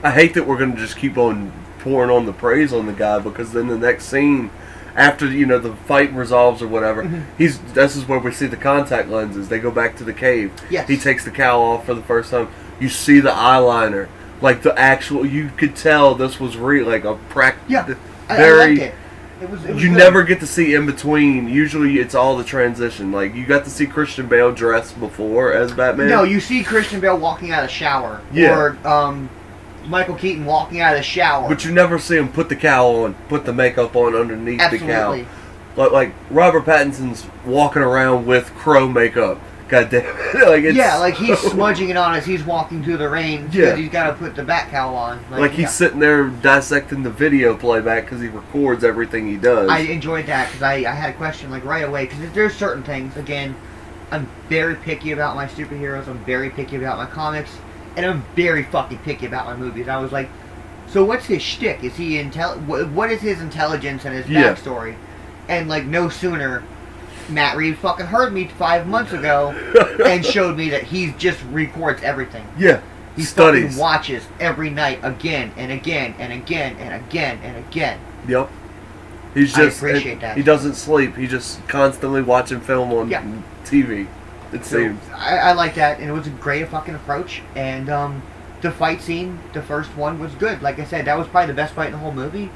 I hate that we're going to just keep on pouring on the praise on the guy, because then the next scene, after the fight resolves or whatever, this is where we see the contact lenses. They go back to the cave. Yes. He takes the cowl off for the first time. You see the eyeliner, like the actual. You could tell this was real, like a practice. Yeah. I Very. liked it. It was You good. never get to see in between. Usually, it's all the transition. Like you got to see Christian Bale dressed before as Batman. No, you see Christian Bale walking out of the shower. Yeah. Or Michael Keaton walking out of the shower. But you never see him put the cowl on, put the makeup on underneath Absolutely. the cowl. Like Robert Pattinson's walking around with crow makeup. God damn it. Like he's smudging it on as he's walking through the rain. Yeah. Because he's got to put the bat cowl on. Like he's sitting there dissecting the video playback because he records everything he does. I enjoyed that because I had a question like right away. Because there's certain things, again, I'm very picky about my superheroes. I'm very picky about my comics. And I'm very fucking picky about my movies. I was like, so what's his shtick? Is he what is his intelligence and his backstory? And like no sooner, Matt Reeves fucking heard me 5 months ago and showed me that he just records everything. Yeah. He studies. fucking watches every night again and again and again and again and again. Yep. He's just. I appreciate that. He doesn't sleep. He's just constantly watching film on TV. It seems. I like that, and it was a great fucking approach. And the fight scene, the first one, was good. Like I said, that was probably the best fight in the whole movie.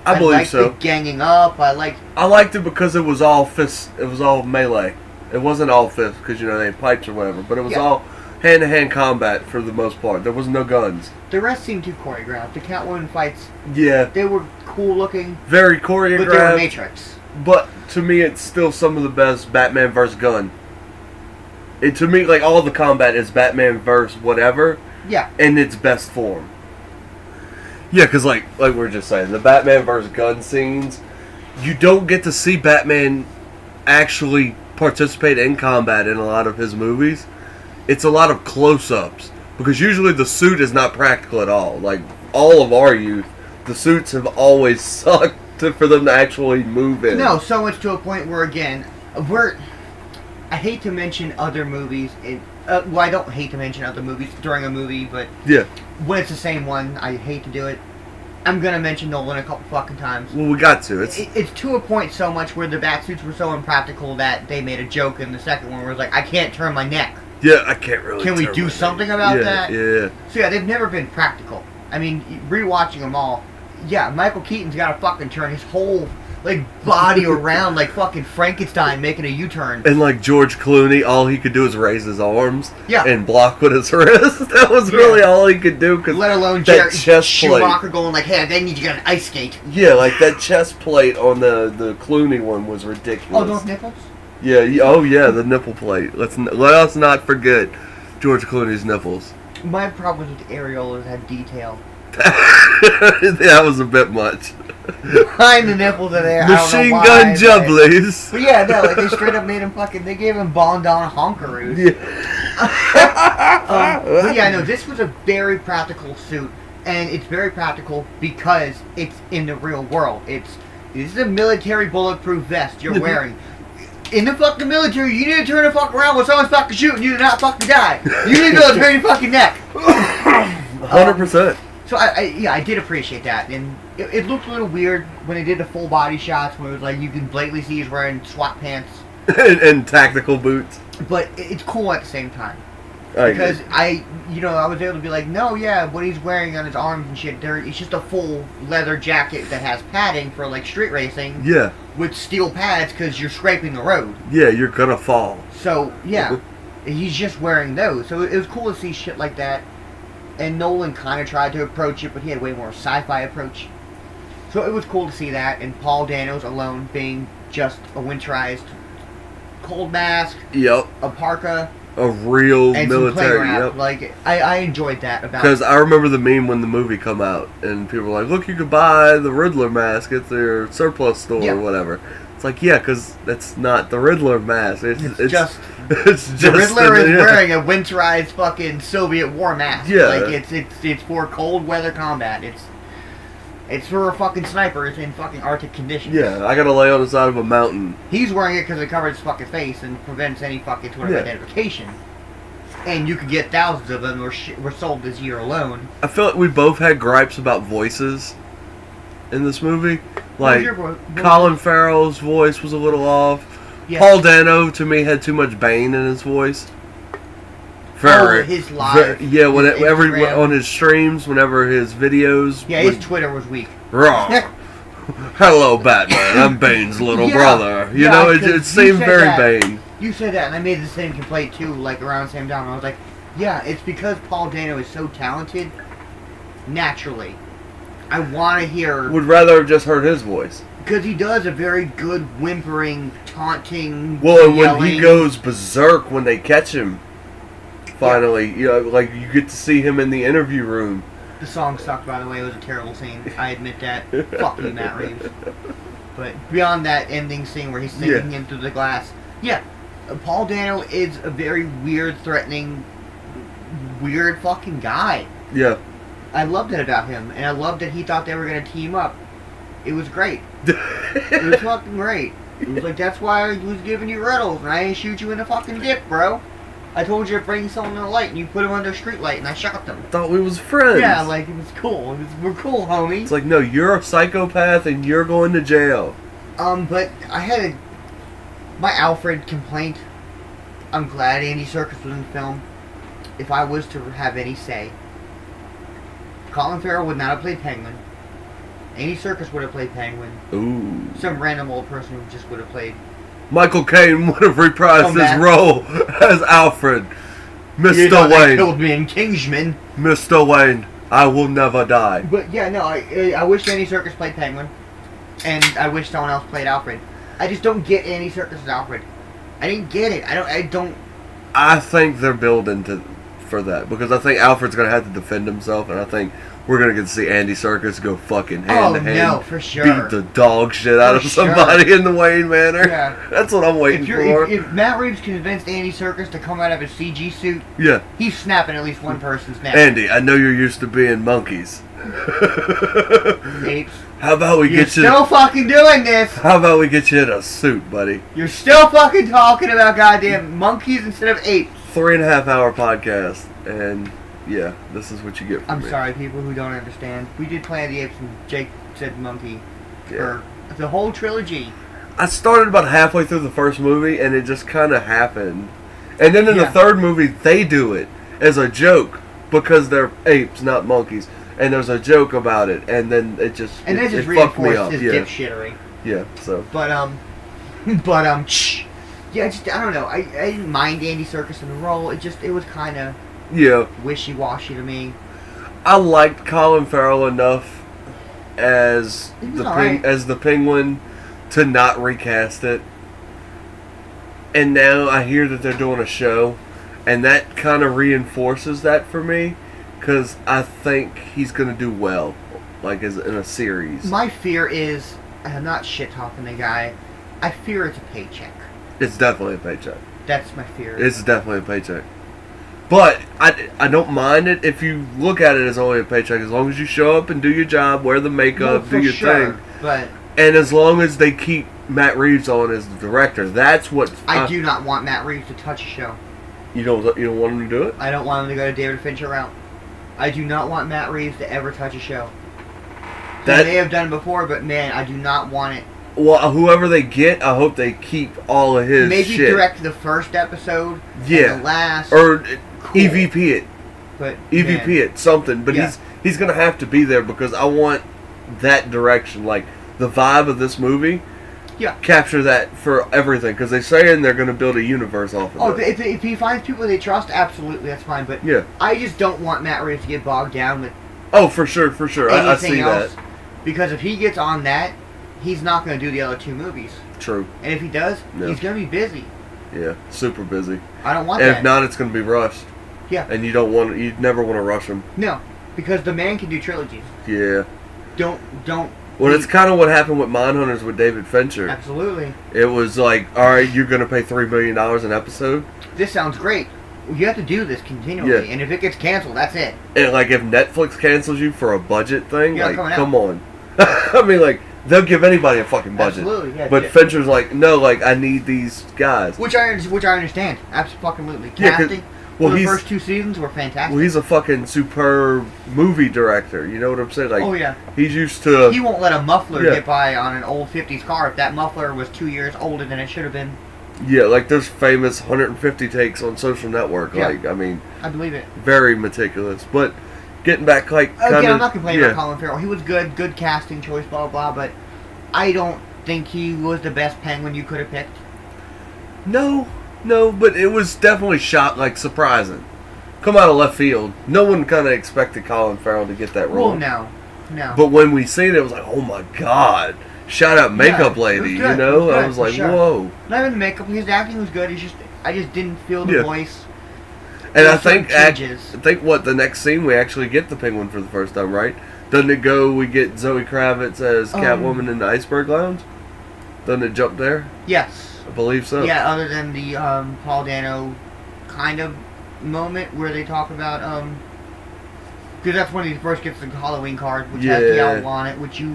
I believe so. The ganging up. I liked it because it was all fists. It was all melee. It wasn't all fists because they had pipes or whatever. But it was all hand-to-hand combat for the most part. There was no guns. The rest seemed too choreographed. The Catwoman fights. Yeah. They were cool looking. Very choreographed. But they were Matrix. But to me, it's still some of the best Batman vs. Gun. To me, like all the combat is Batman vs. whatever. Yeah. In its best form. Yeah, because like we were just saying, the Batman vs. Gun scenes, you don't get to see Batman actually participate in combat in a lot of his movies. It's a lot of close-ups, because usually the suit is not practical at all. Like, all of our youth, the suits have always sucked for them to actually move in. No, so much to a point where, again, I hate to mention other movies. Well, I don't hate to mention other movies during a movie, but when it's the same one, I hate to do it. I'm gonna mention Nolan a couple fucking times. Well, we got to. It's to a point so much where the Batsuits were so impractical that they made a joke in the second one where it was like, I can't turn my neck. Yeah, I can't really. Can we do something about that? Yeah. So yeah, they've never been practical. I mean, rewatching them all, yeah, Michael Keaton's got to fucking turn his whole body around like fucking Frankenstein making a U-turn. And like George Clooney, all he could do is raise his arms and block with his wrist. That was really all he could do. Let alone that chest Schumacher plate. going like, hey, I need you to get an ice skate. Yeah, like that chest plate on the Clooney one was ridiculous. Oh, those nipples? Yeah. Oh yeah, the nipple plate. Let us not forget George Clooney's nipples. My problem with areolas had detail. That was a bit much. Behind the nipples are there. Machine I don't know gun why, jubblies. But yeah, no, they straight up made him they gave him Bond-on honkaroos. Yeah. But yeah, no, this was a very practical suit, and it's very practical because it's in the real world. This is a military bulletproof vest you're wearing. In the fucking military, you need to turn the fuck around when someone's fucking shooting you to not fucking die. You need to go turn your fucking neck. 100%. So I did appreciate that, and it looked a little weird when they did the full body shots where it was like you can blatantly see he's wearing SWAT pants and tactical boots. But it's cool at the same time Because I was able to be like, no, yeah, what he's wearing on his arms and shit, it's just a full leather jacket that has padding for like street racing. Yeah. With steel pads because you're scraping the road. Yeah, you're gonna fall. So yeah, he's just wearing those. So it was cool to see shit like that. And Nolan kind of tried to approach it, but he had way more sci-fi approach. So it was cool to see that. And Paul Dano's alone being just a winterized cold mask. Yep. A parka. A real and military. Yep. Like I enjoyed that about. Because I remember the meme when the movie come out, and people were like, "Look, you could buy the Riddler mask at their surplus store or whatever." It's like, yeah, because that's not the Riddler mask. It's just it's the just Riddler is wearing a winterized fucking Soviet war mask. Yeah, like it's for cold weather combat. It's for fucking snipers in fucking Arctic conditions. Yeah, I gotta lay on the side of a mountain. He's wearing it because it covers his fucking face and prevents any fucking sort of identification. And you could get thousands of them were sold this year alone. I feel like we both had gripes about voices in this movie. Like, Colin Farrell's voice was a little off. Yeah. Paul Dano, to me, had too much Bane in his voice. His live. Whenever on his streams, whenever his videos. Yeah, his Twitter was weak. Wrong. Hello, Batman. I'm Bane's little brother. You know, it seemed very Bane. You said that, and I made the same complaint too, like around the same time. I was like, yeah, it's because Paul Dano is so talented, naturally. I want to hear... Would rather have just heard his voice. Because he does a very good whimpering, taunting, Well, and yelling. when he goes berserk when they catch him, finally, you know, like, you get to see him in the interview room. The song sucked, by the way. It was a terrible scene. I admit that. Fuck you, Matt Reeves. But beyond that ending scene where he's singing him through the glass, Paul Dano is a very weird, threatening, weird fucking guy. Yeah. I loved it about him, and I loved that he thought they were going to team up. It was great. It was fucking great. It was like, that's why I was giving you riddles, and I didn't shoot you in the fucking dick, bro. I told you to bring someone to the light, and you put them under a street light, and I shot them. Thought we was friends. Yeah, like, it was cool. We're cool, homie. It's like, no, you're a psychopath, and you're going to jail. But I had my Alfred complaint. I'm glad Andy Serkis was in the film. If I was to have any say, Colin Farrell would not have played Penguin. Andy Serkis would have played Penguin. Ooh. Some random old person who just would have played. Michael Caine would have reprised his role as Alfred. Mr. Wayne. Killed me in Kingsman. Mr. Wayne, I will never die. But yeah, no, I wish Andy Serkis played Penguin, and I wish someone else played Alfred. I just don't get Andy Serkis as Alfred. I didn't get it. I don't. I think they're building for that because I think Alfred's gonna have to defend himself, and I think we're gonna get to see Andy Serkis go fucking hand to hand, no, for sure, beat the dog shit out of somebody in the Wayne Manor. Yeah, that's what I'm waiting for. If Matt Reeves convinced Andy Serkis to come out of his CG suit, he's snapping at least one person's neck. Andy, I know you're used to being monkeys. Apes. How about we get you? You're still fucking doing this. How about we get you in a suit, buddy? You're still fucking talking about goddamn monkeys instead of apes. 3.5 hour podcast, and yeah, this is what you get from me. I'm sorry, people who don't understand. We did Planet of the Apes, and Jake said monkey for the whole trilogy. I started about halfway through the first movie, and it just kind of happened. And then in the third movie, they do it as a joke because they're apes, not monkeys. And there's a joke about it, and then it just it fucked me up. His dipshittery. Yeah, so. But yeah, just I don't know. I didn't mind Andy Serkis in the role. It was kind of wishy-washy to me. I liked Colin Farrell enough as the Penguin to not recast it. And now I hear that they're doing a show, and that kind of reinforces that for me. Because I think he's going to do well, like in a series. My fear is, I'm not shit-talking the guy, I fear it's a paycheck. It's definitely a paycheck. That's my fear. It's definitely a paycheck. But I don't mind it if you look at it as only a paycheck, as long as you show up and do your job, wear the makeup, do your thing. But and as long as they keep Matt Reeves on as the director, that's what... I do not want Matt Reeves to touch a show. You don't want him to do it? I don't want him to go to David Fincher route. I do not want Matt Reeves to ever touch a show. They may have done it before, but man, I do not want it. Well, whoever they get, I hope they keep all of his shit. Maybe direct the first episode, and the last, or cool. EVP it. But EVP it, something. But he's gonna have to be there because I want that direction, like the vibe of this movie. Yeah. Capture that for everything, because they're saying they're going to build a universe off of it. If he finds people they trust, absolutely, that's fine. But I just don't want Matt Reeves to get bogged down with... Oh, for sure. I see else, that. Because if he gets on that, he's not going to do the other two movies. True. And if he does, he's going to be busy. Yeah, super busy. I don't want that. And if not, it's going to be rushed. Yeah. And you never want to rush him. No, because the man can do trilogies. Yeah. Don't... Well, it's kind of what happened with Mindhunters with David Fincher. Absolutely. It was like, all right, you're going to pay $3 million an episode. This sounds great. You have to do this continually, and if it gets canceled, that's it. And like, if Netflix cancels you for a budget thing, like, come on. I mean, like, they'll give anybody a fucking budget. Absolutely, yeah. But Fincher's like, no, like, I need these guys. Which I understand. Absolutely. Casting. Well, the first 2 seasons were fantastic. Well, he's a fucking superb movie director. You know what I'm saying? Like, oh yeah. He's used to. He won't let a muffler get by on an old '50s car if that muffler was 2 years older than it should have been. Yeah, like there's famous 150 takes on Social Network. Yeah. Like, I mean, I believe it. Very meticulous. But getting back, like, again, I'm not complaining about Colin Farrell. He was good casting choice, blah blah. But I don't think he was the best Penguin you could have picked. No, but it was definitely shot like surprising. Come out of left field. No one kind of expected Colin Farrell to get that role. Well, no. But when we seen it, it was like, oh my god. Shout out makeup lady, you know? I was like, whow. Not even makeup, his acting was good. I just didn't feel the voice. And I think what the next scene we actually get the Penguin for the first time, right? Doesn't it go? We get Zoe Kravitz as Catwoman in the Iceberg Lounge. Doesn't it jump there? Yes, I believe so. Yeah, other than the Paul Dano kind of moment where they talk about because that's when he first gets the Halloween card, which has the owl on it, which you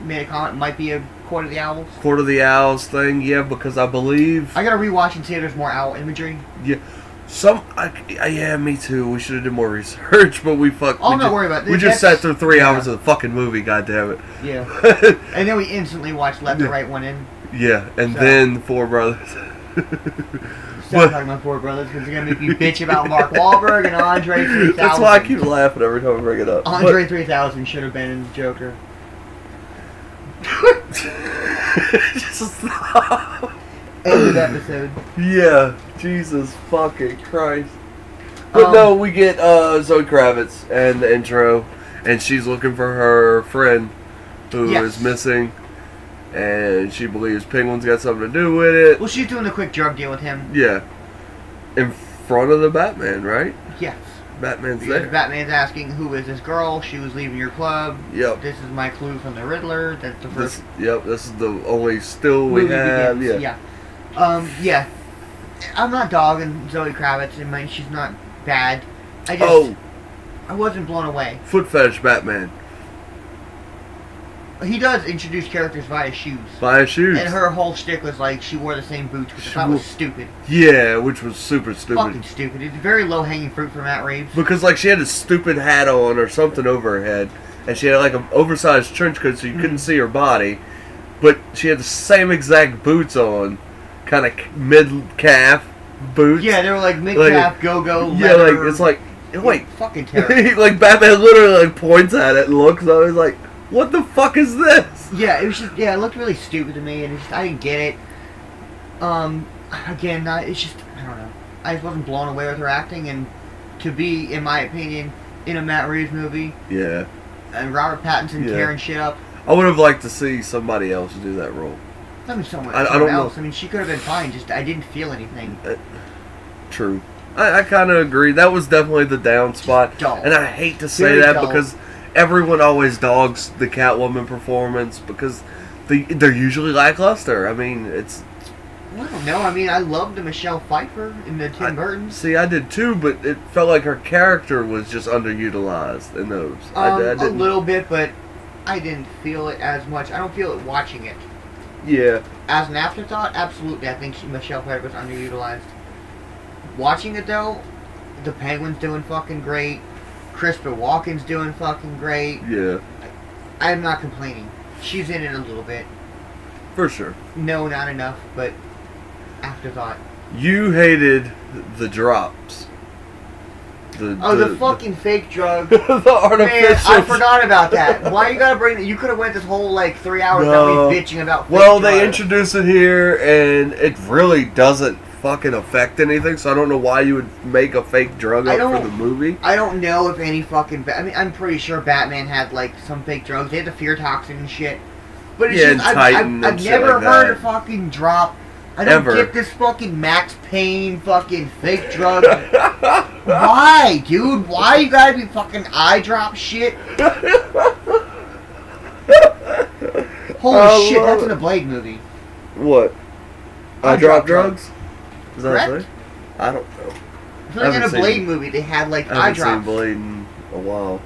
made a comment might be a Court of the Owls. Court of the Owls thing, yeah, because I believe I gotta rewatch and see if there's more owl imagery. Yeah. Yeah, me too. We should have done more research, but I'm not worried about this. We just sat through 3 hours of the fucking movie, goddammit. Yeah. And then we instantly watched Let the Right One In. Yeah, and then Four Brothers. Stop talking about Four Brothers because you're going to make me bitch about Mark Wahlberg and Andre 3000. That's why I keep laughing every time I bring it up. Andre 3000 should have been in the Joker. Just stop. End of episode. Yeah, Jesus fucking Christ. But no, we get Zoe Kravitz and the intro, and she's looking for her friend who is missing, and she believes Penguin's got something to do with it. Well, she's doing a quick drug deal with him. Yeah. In front of the Batman, right? Yes. Batman's because there. Batman's asking, who is this girl? She was leaving your club. Yep. This is my clue from the Riddler. That's the first. This is the only still we have. Begins. Yeah. I'm not dogging Zoe Kravitz. I mean, she's not bad. I wasn't blown away. Foot fetish Batman. He does introduce characters via shoes. Via shoes. And her whole shtick was like she wore the same boots, which I thought was stupid. Yeah, which was super stupid. Fucking stupid. It's very low hanging fruit for Matt Reeves. Because like she had a stupid hat on or something over her head, and she had like an oversized trench coat so you couldn't see her body, but she had the same exact boots on, kind of mid-calf boots. Yeah, they were like mid-calf, go-go, yeah, leather. It's like fucking terrible. Like Batman literally like points at it and looks. I was like, what the fuck is this? Yeah, it was just it looked really stupid to me, and I didn't get it. Again, it's just I don't know. I just wasn't blown away with her acting, and to be, in my opinion, in a Matt Reeves movie. Yeah. And Robert Pattinson tearing shit up. I would have liked to see somebody else do that role. I mean, someone I don't else. know. I mean, she could have been fine. Just I didn't feel anything. True. I kind of agree. That was definitely the down spot. And I hate to say Very that dull. because everyone always dogs the Catwoman performance because they're usually lackluster. I mean, it's... I don't know. I mean, I loved the Michelle Pfeiffer in the Tim Burton. See, I did too, but it felt like her character was just underutilized in those. I A little bit, but I didn't feel it as much. I don't feel it watching it. Yeah. As an afterthought, absolutely, I think Michelle Pfeiffer was underutilized. Watching it, though, the Penguin's doing fucking great. Christopher Walken's doing fucking great. Yeah. I'm not complaining. She's in it a little bit. For sure. No, not enough, but afterthought. You hated the drops. The fucking fake drug. The artificial. Man, I forgot about that. Why you gotta bring it? You could have went this whole 3 hours without me bitching about fake drugs. They introduce it here, and it really doesn't fucking affect anything, so I don't know why you would make a fake drug up for the movie. I don't know if any fucking... I mean, I'm pretty sure Batman had, some fake drugs. They had the fear toxin and shit. But it's just... I've never heard a fucking drop. I don't get this fucking Max Payne fucking fake drug. Why, dude? Why you gotta be fucking eye drop shit? Holy shit, that's in a Blade movie. What? Eye drop drugs? Is that correct? I don't know. I feel like in a Blade movie they had eye drops. I haven't seen Blade in a while.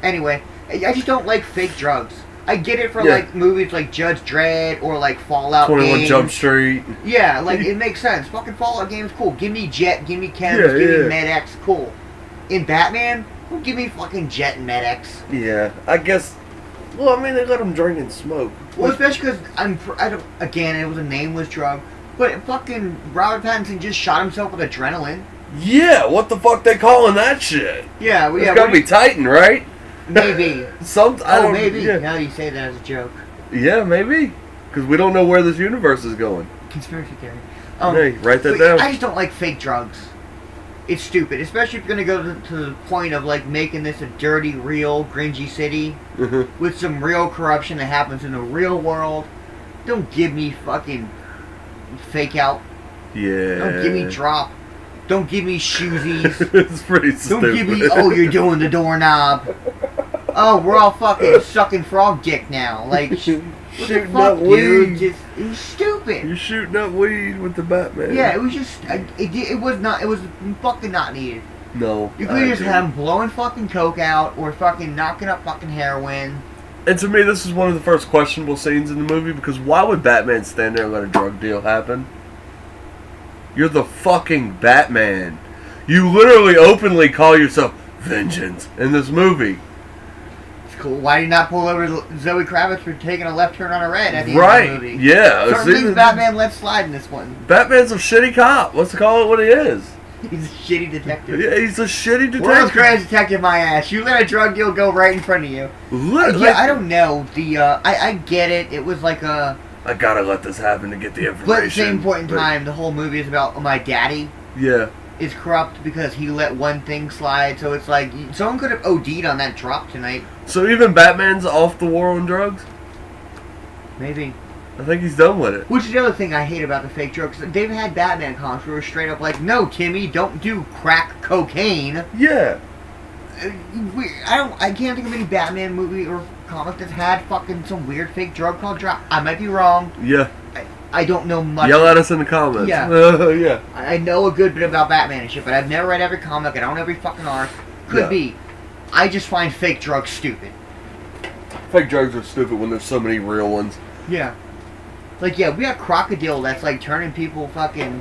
Anyway, I just don't like fake drugs. I get it for Yeah. like movies like Judge Dredd or like Fallout 21 games. Jump Street. Yeah, like it makes sense. Fucking Fallout games, cool. Give me Jet, give me Chems, Yeah, give yeah. me Med-X, cool. In Batman, well, give me fucking Jet and Med-X. Yeah, I guess. Well, I mean, they let him drink and smoke. Well, especially because I don't. Again, it was a nameless drug, but fucking Robert Pattinson just shot himself with adrenaline. Yeah, what the fuck they calling that shit? Yeah, well, It's yeah. gotta be Titan, right? Maybe. I don't, maybe. Yeah, Now you say that as a joke. yeah maybe. Because we don't know where this universe is going. Conspiracy theory. Hey, write that but down. I just don't like fake drugs. It's stupid, especially if you're gonna go to the point of like making this a dirty, real, gringy city Mhm. with some real corruption that happens in the real world. Don't give me fucking fake out. Yeah. Don't give me drop. Don't give me shoesies. It's pretty stupid. Don't give me, oh, you're doing the doorknob. Oh, we're all fucking sucking frog dick now. Like, what the Shooting fuck, up dude? weed. Just, it was stupid. You're shooting up weed with the Batman. Yeah, it was just, it was not, it was fucking not needed. No. You I could just agree. have him blowing fucking coke out or fucking knocking up fucking heroin. And to me, this is one of the first questionable scenes in the movie because why would Batman stand there and let a drug deal happen? You're the fucking Batman. You literally openly call yourself Vengeance in this movie. It's cool. Why did you not pull over Zoe Kravitz for taking a left turn on a red at the end Right. of the movie? Yeah. Certain see, things Batman let slide in this one. Batman's a shitty cop. Let's call it what he is. He's a shitty detective. Yeah, he's a shitty detective. World's greatest detective, my ass. You let a drug deal go right in front of you. Literally. I don't know. I get it. It was like a... I gotta let this happen to get the information. But at the same point in but- time, the whole movie is about my daddy Yeah. is corrupt because he let one thing slide. So it's like, someone could have OD'd on that drop tonight. So even Batman's off the war on drugs? Maybe. I think he's done with it. Which is the other thing I hate about the fake drugs. They've had Batman comics where it's straight up like, no, Timmy, don't do crack cocaine. Yeah. I can't think of any Batman movie or comic that's had fucking some weird fake drug called drop. I might be wrong. Yeah. I don't know much. Yell at us in the comments. Yeah. Yeah. I know a good bit about Batman and shit, but I've never read every comic. I don't know every fucking arc. Could Yeah. be. I just find fake drugs stupid. Fake drugs are stupid when there's so many real ones. Yeah. Like, yeah, we got Crocodile that's like turning people fucking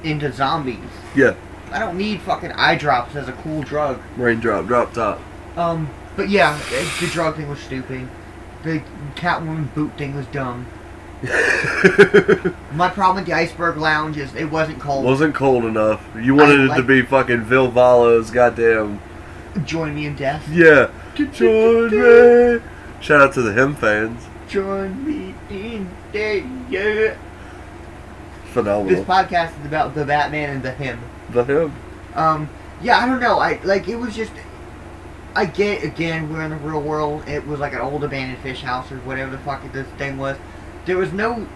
into zombies. Yeah. I don't need fucking eye drops as a cool drug. Raindrop, drop top. But yeah, the drug thing was stupid. The Catwoman boot thing was dumb. My problem with the Iceberg Lounge is it wasn't cold. Wasn't cold enough. You wanted it to be fucking Vil Vala's goddamn. Join me in death. Yeah. Join me. Shout out to the him fans. Join me in death. Yeah. Phenomenal. This podcast is about the Batman and the him. The him. Yeah, I don't know. It was just. I get, again, we're in the real world. It was like an old abandoned fish house or whatever the fuck this thing was. There was no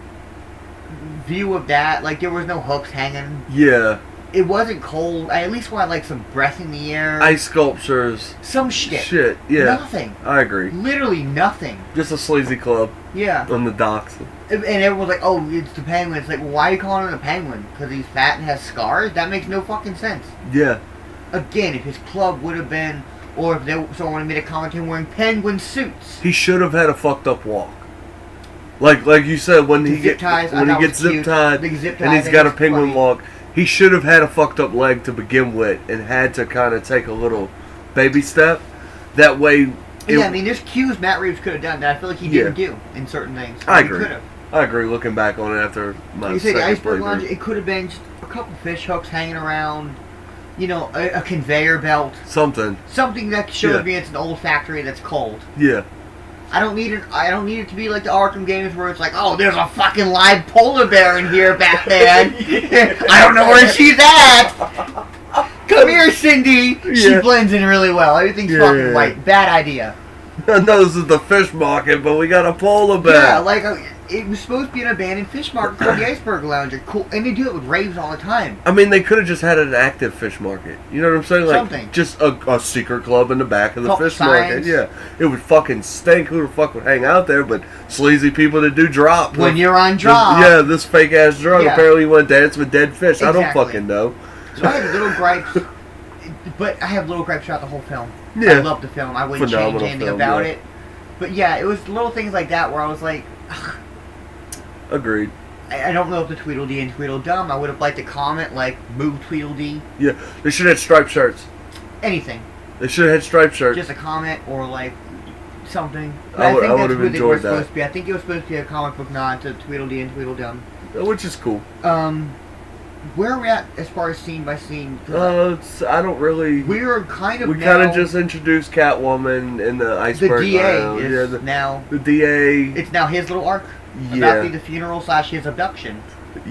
view of that. Like, there was no hooks hanging. Yeah. It wasn't cold. I at least wanted, like, some breath in the air. Ice sculptures. Some shit. Shit, yeah. Nothing. I agree. Literally nothing. Just a sleazy club Yeah. on the docks. And everyone's like, oh, it's the penguin. It's like, well, why are you calling him a penguin? Because he's fat and has scars? That makes no fucking sense. Yeah. Again, if his club would have been, or if someone made a comment him wearing penguin suits. He should have had a fucked up walk. Like you said, when he Zip ties, I when he thought gets was zip cute. tied Big zip and tie he's thing got a was penguin funny. walk, he should have had a fucked up leg to begin with and had to kind of take a little baby step. That way. Yeah, I mean, there's cues Matt Reeves could have done that I feel like he didn't do in certain things. I He agree. could have. I agree. Looking back on it after my Like you say, the second Iceberg playthrough. Lounge, it could have been just a couple fish hooks hanging around, you know, a conveyor belt. Something. Something that shows Yeah. me it's an old factory that's cold. Yeah. I don't need it to be like the Arkham games where it's like, oh, there's a fucking live polar bear in here, Batman. I don't know where she's at. Come here, Cindy. She Yeah. blends in really well. Everything's Yeah, fucking yeah. white. Bad idea. I know this is the fish market, but we got a polar bear. Yeah, like it was supposed to be an abandoned fish market called the Iceberg Lounge. Cool, and they do it with raves all the time. I mean, they could have just had an active fish market. You know what I'm saying? Like, Something. just a secret club in the back of the Couple fish market. signs. Yeah. It would fucking stink. Who the fuck would hang out there? But sleazy people that do drop. When you're on drop. Yeah, this fake ass drug. Yeah. Apparently you want to dance with dead fish. I don't Exactly. fucking know. So I had little gripes, but I have little gripes throughout the whole film. Yeah. I love the film. I wouldn't change Phenomenal anything film, about yeah. it. But yeah, it was little things like that where I was like, ugh. Agreed. I don't know if the Tweedledee and Tweedledum. I would have liked to comment like move Tweedledee. Yeah, they should have striped shirts. Anything. They should have had striped shirts. Just a comment or like something. But I would have what they were enjoyed supposed that. to be. I think it was supposed to be a comic book nod to Tweedledee and Tweedledum. Which is cool. Where are we at as far as scene by scene? I don't really. We're kind of We kind of just introduced Catwoman in the iceberg. The DA Isle. is now. The DA. It's now his little arc Yeah. about the funeral / his abduction.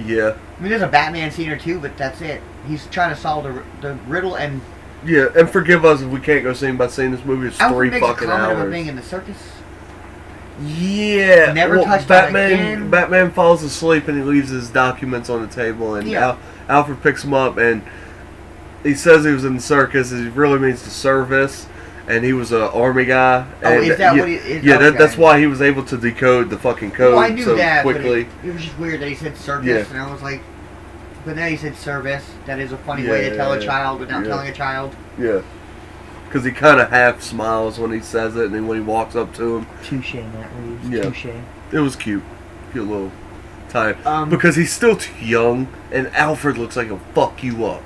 Yeah. I mean, there's a Batman scene or two, but that's it. He's trying to solve the riddle, and Yeah, and forgive us if we can't go scene by scene. This movie is Alfred 3 makes fucking a comment hours. about being in the circus. Yeah. Never touched on Batman. again. Batman falls asleep and he leaves his documents on the table, and Yeah. Alfred picks him up and he says he was in the circus. And he really means the service, and he was an army guy. Oh, And is that yeah, what he is? Yeah, Okay. that's why he was able to decode the fucking code Well, I knew so that, quickly. but it was just weird that he said circus, Yeah. and I was like, but then he said service. That is a funny way to tell a child without telling a child. Yeah. Because he kind of half smiles when he says it, and then when he walks up to him, Touche, Matt Reeves. Yeah. Touche. it was cute. Cute little time. Um, Because he's still too young, and Alfred looks like he'll fuck you up.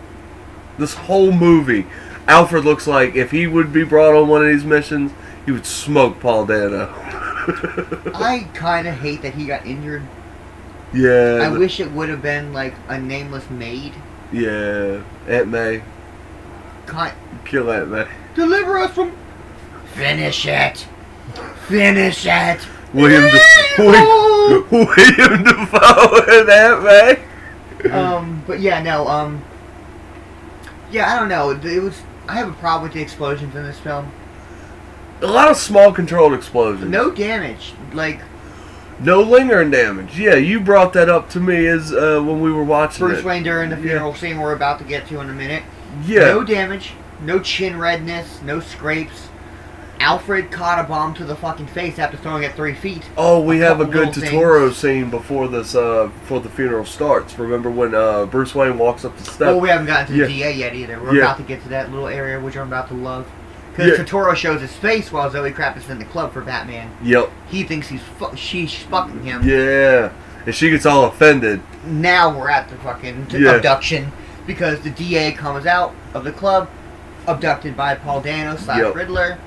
This whole movie, Alfred looks like if he would be brought on one of these missions, he would smoke Paul Dano. I kind of hate that he got injured. Yeah. I wish it would have been like a nameless maid. Yeah. Aunt May. Kill Aunt May. Deliver us from. Finish it. Finish it. William Dafoe and Aunt May. But yeah, no. Yeah, I don't know. It was. I have a problem with the explosions in this film. A lot of small controlled explosions. No damage. Like No lingering damage. Yeah, you brought that up to me as when we were watching Bruce it. Wayne during the funeral scene we're about to get to in a minute. Yeah. No damage. No chin redness. No scrapes. Alfred caught a bomb to the fucking face after throwing it 3 feet. Oh, we have a couple good little Totoro scene before this, before the funeral starts. Remember when Bruce Wayne walks up the steps? Well, we haven't gotten to the Yeah. DA yet either. We're Yeah. about to get to that little area which I'm about to love. Because Yeah. Totoro shows his face while Zoe Kravitz is in the club for Batman. Yep. He thinks she's fucking him. Yeah. And she gets all offended. Now we're at the fucking Yeah. abduction because the DA comes out of the club, abducted by Paul Dano / Yep. Riddler,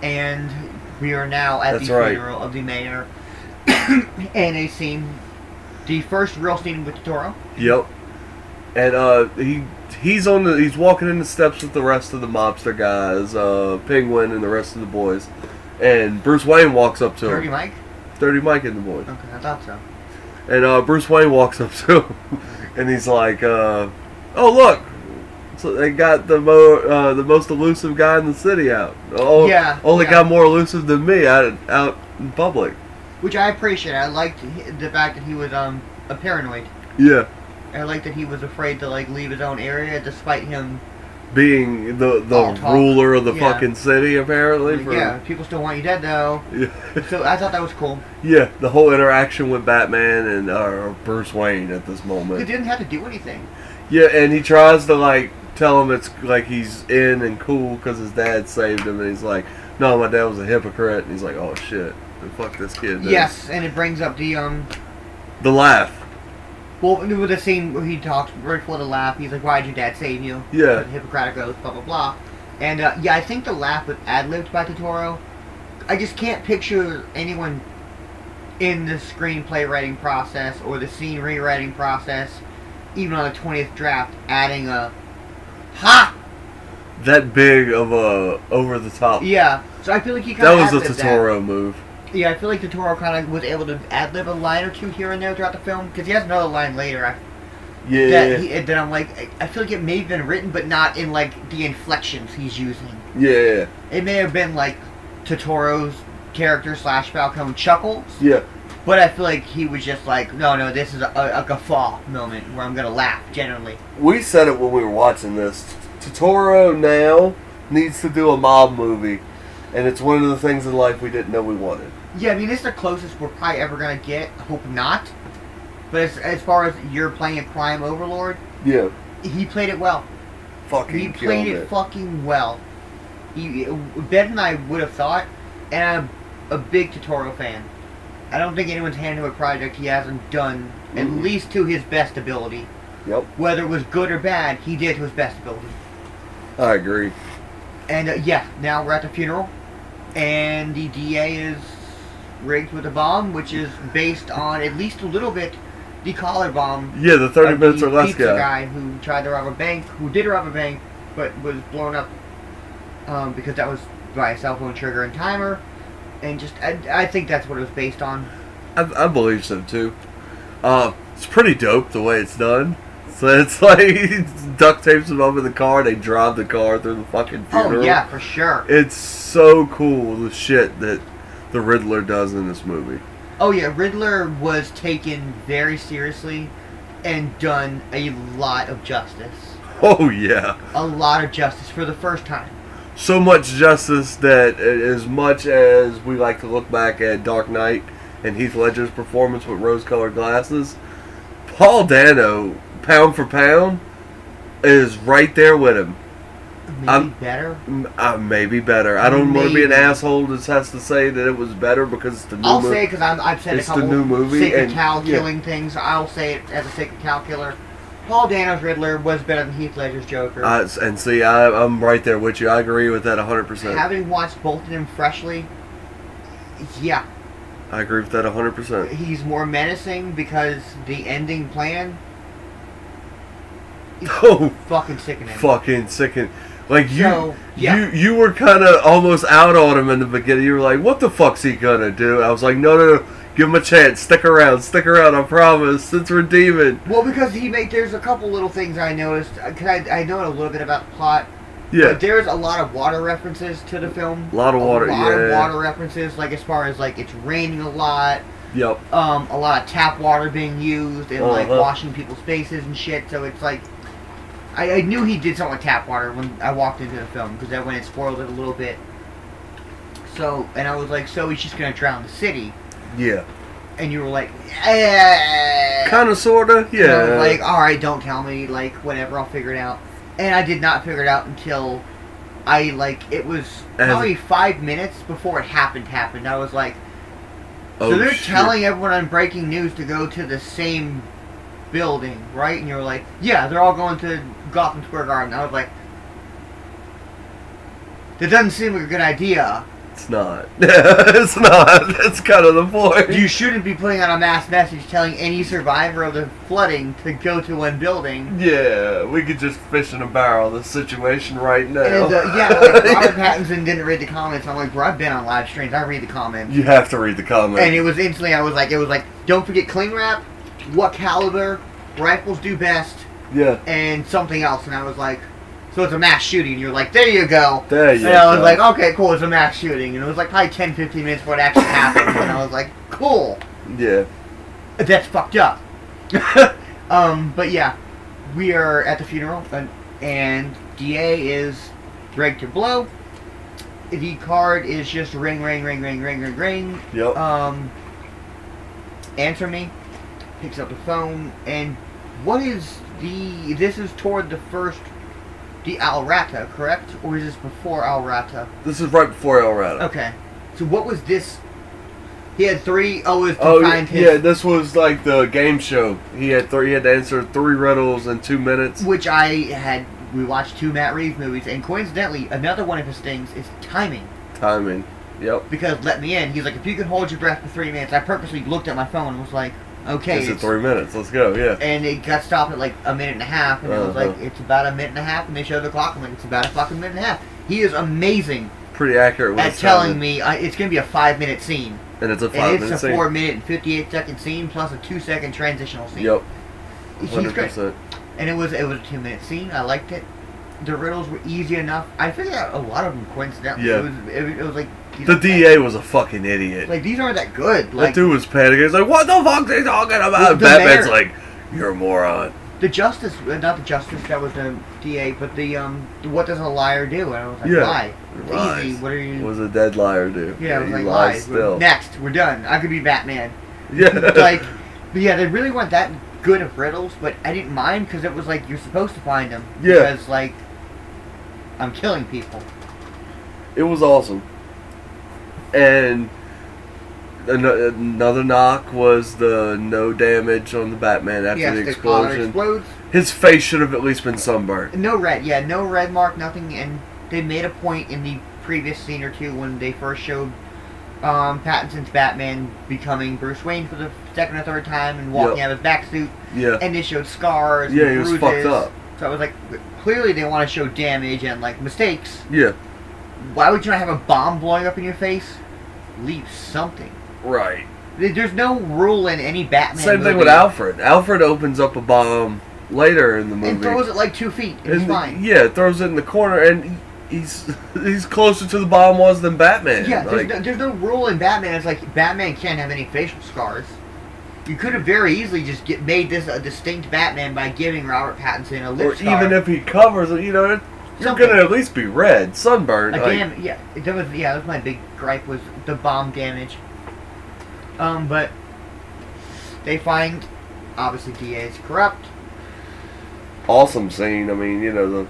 and we are now at That's the right. funeral of the mayor. And a scene, the first real scene with Totoro. Yep. And he's walking in the steps with the rest of the mobster guys, Penguin and the rest of the boys. And Bruce Wayne walks up to Dirty him. Mike? Dirty Mike and the boys. Okay, I thought so. And Bruce Wayne walks up to him, and he's like, "Oh look, so they got the most elusive guy in the city out. Oh, Yeah, only yeah. got more elusive than me out in public." Which I appreciate. I liked the fact that he was a paranoid. Yeah, I liked that he was afraid to like leave his own area despite him. being the All talk. ruler of the Yeah. fucking city, apparently. Like, yeah, people still want you dead though. Yeah. So I thought that was cool. Yeah, the whole interaction with Batman and Bruce Wayne at this He moment. didn't have to do anything. Yeah, and he tries to like tell him it's like he's in and cool because his dad saved him, and he's like, "No, my dad was a hypocrite." And he's like, "Oh shit, fuck this kid." Then. Yes, and it brings up the The laugh. Well, with the scene where he talks right before the laugh, he's like, "Why'd your dad save you?" Yeah. The Hippocratic oath, blah blah blah. And yeah, I think the laugh was ad-libbed by Totoro. I just can't picture anyone in the screenplay writing process or the scene rewriting process, even on the 20th draft, adding a "ha." That big of a over the top. Yeah, so I feel like he kind That of was a Totoro move. Yeah, I feel like Totoro kind of was able to ad-lib a line or two here and there throughout the film, because he has another line later. Yeah. That I'm like, I feel like it may have been written, but not in like the inflections he's using. Yeah. It may have been like Totoro's character / Falcone chuckles, Yeah. but I feel like he was just like, no, this is a guffaw moment where I'm gonna laugh genuinely. We said it when we were watching this. Totoro now needs to do a mob movie, and it's one of the things in life we didn't know we wanted. Yeah, I mean, this is the closest we're probably ever gonna get. I hope not. But as far as you're playing a crime overlord, Yeah. he played it well. Fucking He killed played it fucking well. Better than I would have thought. And a big tutorial fan. I don't think anyone's handled a project he hasn't done at least to his best ability. Yep. Whether it was good or bad, he did to his best ability. I agree. And yeah, now we're at the funeral, and the DA is rigged with a bomb, which is based on at least a little bit the collar bomb. Yeah, the 30 minutes or less pizza guy who tried to rob a bank, who did rob a bank, but was blown up because that was by a cell phone trigger and timer. And just, I think that's what it was based on. I believe so too. It's pretty dope the way it's done. So it's like duct tapes them up in the car. They drive the car through the fucking funeral. Oh yeah, for sure. It's so cool the shit that the Riddler does in this movie. Oh yeah, Riddler was taken very seriously and done a lot of justice. Oh yeah. A lot of justice for the first time. So much justice that as much as we like to look back at Dark Knight and Heath Ledger's performance with rose-colored glasses, Paul Dano, pound for pound, is right there with him. Maybe better? Maybe better. I don't want to be an asshole that has to say that it was better because it's the new movie. I'll say, because I've said it's a couple the new movie Sacred Cow killing things. I'll say it as a Sacred Cow killer. Paul Dano's Riddler was better than Heath Ledger's Joker. And see, I'm right there with you. I agree with that 100%. Having watched both of them freshly, yeah. I agree with that 100%. He's more menacing because the ending plan is fucking sickening. Fucking sickening. Like, So, yeah. you were kind of almost out on him in the beginning. You were like, what the fuck's he gonna do? I was like, no. Give him a chance. Stick around, I promise. It's redeeming. Well, because there's a couple little things I noticed. Because I know a little bit about the plot. Yeah. But there's a lot of water references to the film. A lot of water, A lot of water references, like as far as like it's raining a lot. Yep. A lot of tap water being used and like washing people's faces and shit. So it's like, I knew he did something with tap water when I walked into the film because that when it spoiled it a little bit. So, and I was like, so he's just gonna drown the city. Yeah. And you were like, kind of, sort of, yeah. And I was like, alright, don't tell me, like, whatever, I'll figure it out. And I did not figure it out until it was probably 5 minutes before it happened. I was like, so they're telling everyone on breaking news to go to the same building, right? And you were like, yeah, they're all going to Gotham Square Garden. I was like, that doesn't seem like a good idea. It's not. It's not. That's kind of the point. You shouldn't be putting out a mass message telling any survivor of the flooding to go to one building. Yeah, we could just fish in a barrel this situation right now. And, like Robert Pattinson didn't read the comments. I'm like, bro, I've been on live streams. I read the comments. You have to read the comments. And it was instantly, it was like, don't forget cling wrap, what caliber, rifles do best, yeah, and something else. And I was like, so it's a mass shooting. You're like, there you go. There you go. And I was like, okay, cool, it's a mass shooting. And it was like probably 10, 15 minutes before it actually happened. And I was like, cool. Yeah. That's fucked up. But yeah, we are at the funeral, and DA is ready to blow. The card is just ring, ring, ring, ring, ring, ring, ring. Yep. Answer me. Picks up the phone, and what is this is toward the first... The Al Rata, correct? Or is this before Al Rata? This is right before Al Rata. Okay. So what was this? He had three... Oh, it was to find his... Yeah, this was like the game show. He had to answer 3 riddles in 2 minutes. Which we watched 2 Matt Reeves movies, and coincidentally, another one of his things is timing. Timing. Yep. Because Let Me In, he's like, if you could hold your breath for 3 minutes, I purposely looked at my phone and was like, okay. It's 3 minutes, let's go, yeah. And it got stopped at like a minute and a half, and it was like, it's about a minute and a half, and they showed the clock, I'm like, it's about a fucking minute and a half. He is amazing. Pretty accurate with at telling me it's going to be a 5-minute scene. And it's a 5-minute scene. And it's a 4-minute and 58-second scene, plus a 2-second transitional scene. Yep. 100%. He's great. And it was a 2-minute scene, I liked it. The riddles were easy enough. I figured out a lot of them coincidentally. Yeah. It was like... The DA was a fucking idiot. Like, these aren't that good. Like, that dude was panicking. He's like, what the fuck are they talking about? Batman's like, you're a moron. The Justice, not the Justice, that was the DA, but the, what does a liar do? And I was like, lie. Easy, what are you... What does a dead liar do? Yeah, I was like, lies still. Next, we're done. I could be Batman. Yeah. Like, but yeah, they really weren't that good of riddles, but I didn't mind, because it was like, you're supposed to find them. Yeah. Because, like, I'm killing people. It was awesome. And Another knock was the no damage on the Batman after the explosion. Explodes. His face should have at least been sunburned. No red, no red mark, nothing. And they made a point in the previous scene or two when they first showed Pattinson's Batman becoming Bruce Wayne for the second or third time and walking out of his back suit. Yeah. And they showed scars. Yeah, and he was bruises. fucked up. So I was like, clearly they want to show damage and like mistakes. Yeah. Why would you not have a bomb blowing up in your face? Leave something. Right. There's no rule in any Batman Same movie. thing with Alfred. Alfred opens up a bomb later in the movie and throws it like 2 feet. And it's fine. Yeah, throws it in the corner, and he's closer to the bomb was than Batman. Yeah, like, there's no rule in Batman. It's like Batman can't have any facial scars. You could have very easily just made this a distinct Batman by giving Robert Pattinson a lip scar. Even if he covers it, you're going to at least be red, sunburned. That was my big gripe, was the bomb damage. But they find, obviously, DA is corrupt. Awesome scene. I mean, the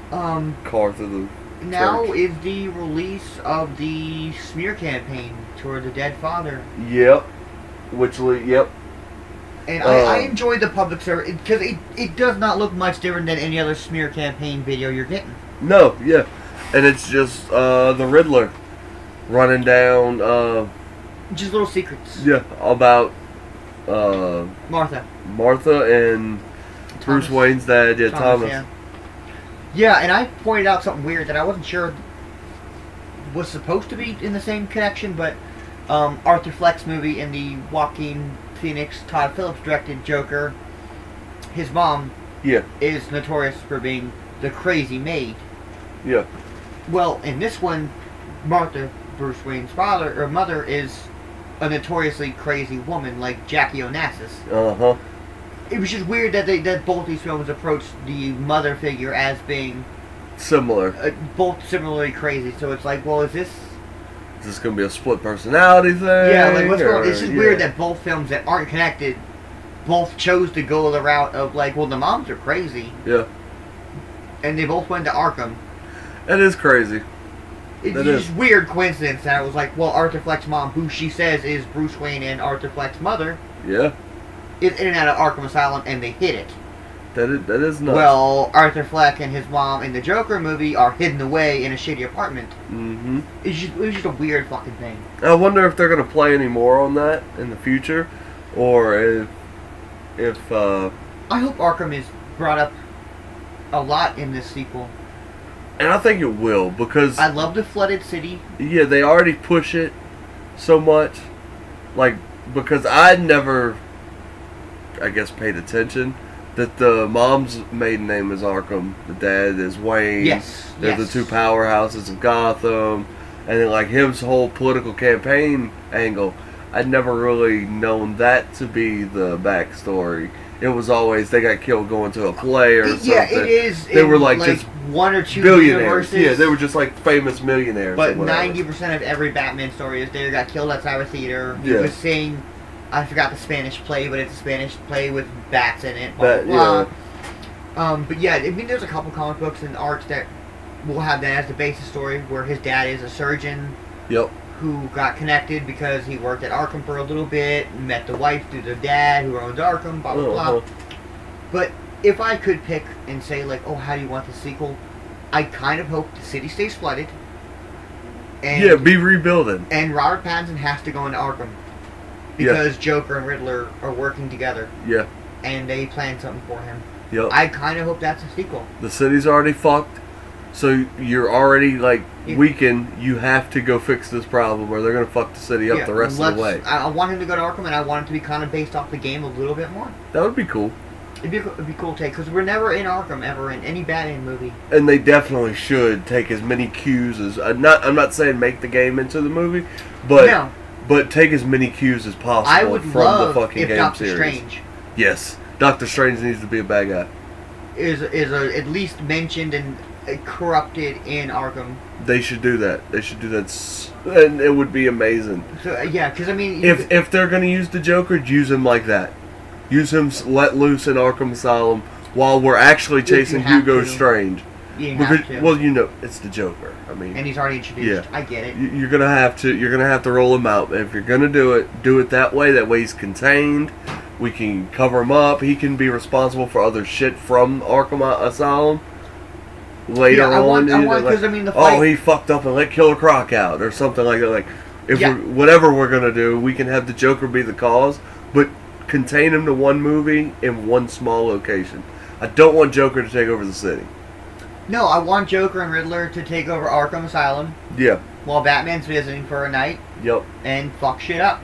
car through the Now church. is the release of the smear campaign toward the dead father. Yep. Yep. And I enjoyed the public service, because it does not look much different than any other smear campaign video you're getting. No, yeah. And it's just the Riddler running down... just little secrets. Yeah, about Martha and Bruce Wayne's dad, Thomas. Yeah, and I pointed out something weird that I wasn't sure was supposed to be in the same connection, but Arthur Fleck's movie in the Joaquin Phoenix, Todd Phillips directed Joker, his mom is notorious for being the crazy maid. Yeah. Well, in this one, Martha, Bruce Wayne's mother, is a notoriously crazy woman like Jackie Onassis. Uh-huh. It was just weird that both these films approached the mother figure as being similar. Both similarly crazy. So it's like, well, is this going to be a split personality thing? Yeah, like what's going on? It's just weird that both films that aren't connected both chose to go the route of like, well, the moms are crazy. Yeah. And they both went to Arkham. It is crazy. It's just weird coincidence that it was like, well, Arthur Fleck's mom, who she says is Bruce Wayne and Arthur Fleck's mother, is in and out of Arkham Asylum, and they hid it. That is nuts. Well, Arthur Fleck and his mom in the Joker movie are hidden away in a shitty apartment. Mm-hmm. It was just a weird fucking thing. I wonder if they're going to play any more on that in the future, or if I hope Arkham is brought up a lot in this sequel. And I think it will, because I love the flooded city. Yeah, they already push it so much. Like, because I'd never, I guess, paid attention that the mom's maiden name is Arkham, the dad is Wayne. Yes. They're the two powerhouses of Gotham. And then, like, his whole political campaign angle, I'd never really known that to be the backstory. It was always they got killed going to a play or something. Yeah, it is. They were like just one or two billionaires. universes. Yeah, they were just like famous millionaires. But 90% of every Batman story is they got killed outside of a theater. He was saying, I forgot the Spanish play, but it's a Spanish play with bats in it. Blah, blah, blah. But yeah, I mean, there's a couple comic books and arcs that will have that as the basis story, where his dad is a surgeon. Yep. Who got connected because he worked at Arkham for a little bit, met the wife through the dad who owns Arkham, blah, blah, blah. But if I could pick and say, like, oh, how do you want the sequel? I kind of hope the city stays flooded. And, be rebuilding. And Robert Pattinson has to go into Arkham. Because Joker and Riddler are working together. Yeah. And they plan something for him. Yep. I kind of hope that's a sequel. The city's already fucked. So you're already, like, weakened. You have to go fix this problem or they're going to fuck the city up the rest of the way. I want him to go to Arkham, and I want it to be kind of based off the game a little bit more. That would be cool. It'd be a cool take, because we're never in Arkham ever in any Batman movie. And they definitely should take as many cues as... I'm not saying make the game into the movie, but take as many cues as possible from the fucking game Doctor series. Strange. Yes. Doctor Strange needs to be a bad guy. Is at least mentioned and corrupted in Arkham. They should do that. They should do that, and it would be amazing. So yeah, because I mean, if they're gonna use the Joker, use him like that. Use him let loose in Arkham Asylum while we're actually chasing Hugo Strange. You have to. Well, you know, it's the Joker. I mean, And he's already introduced. Yeah. I get it. you're gonna have to roll him out. If you're gonna do it that way. That way he's contained. We can cover him up. He can be responsible for other shit from Arkham Asylum later I on. want because like, I mean the fight. oh, he fucked up and let Killer Croc out or something like that. Like, if Yeah. whatever we're gonna do, we can have the Joker be the cause, but contain him to one movie in one small location. I don't want Joker to take over the city. No, I want Joker and Riddler to take over Arkham Asylum Yeah. while Batman's visiting for a night Yep. and fuck shit up.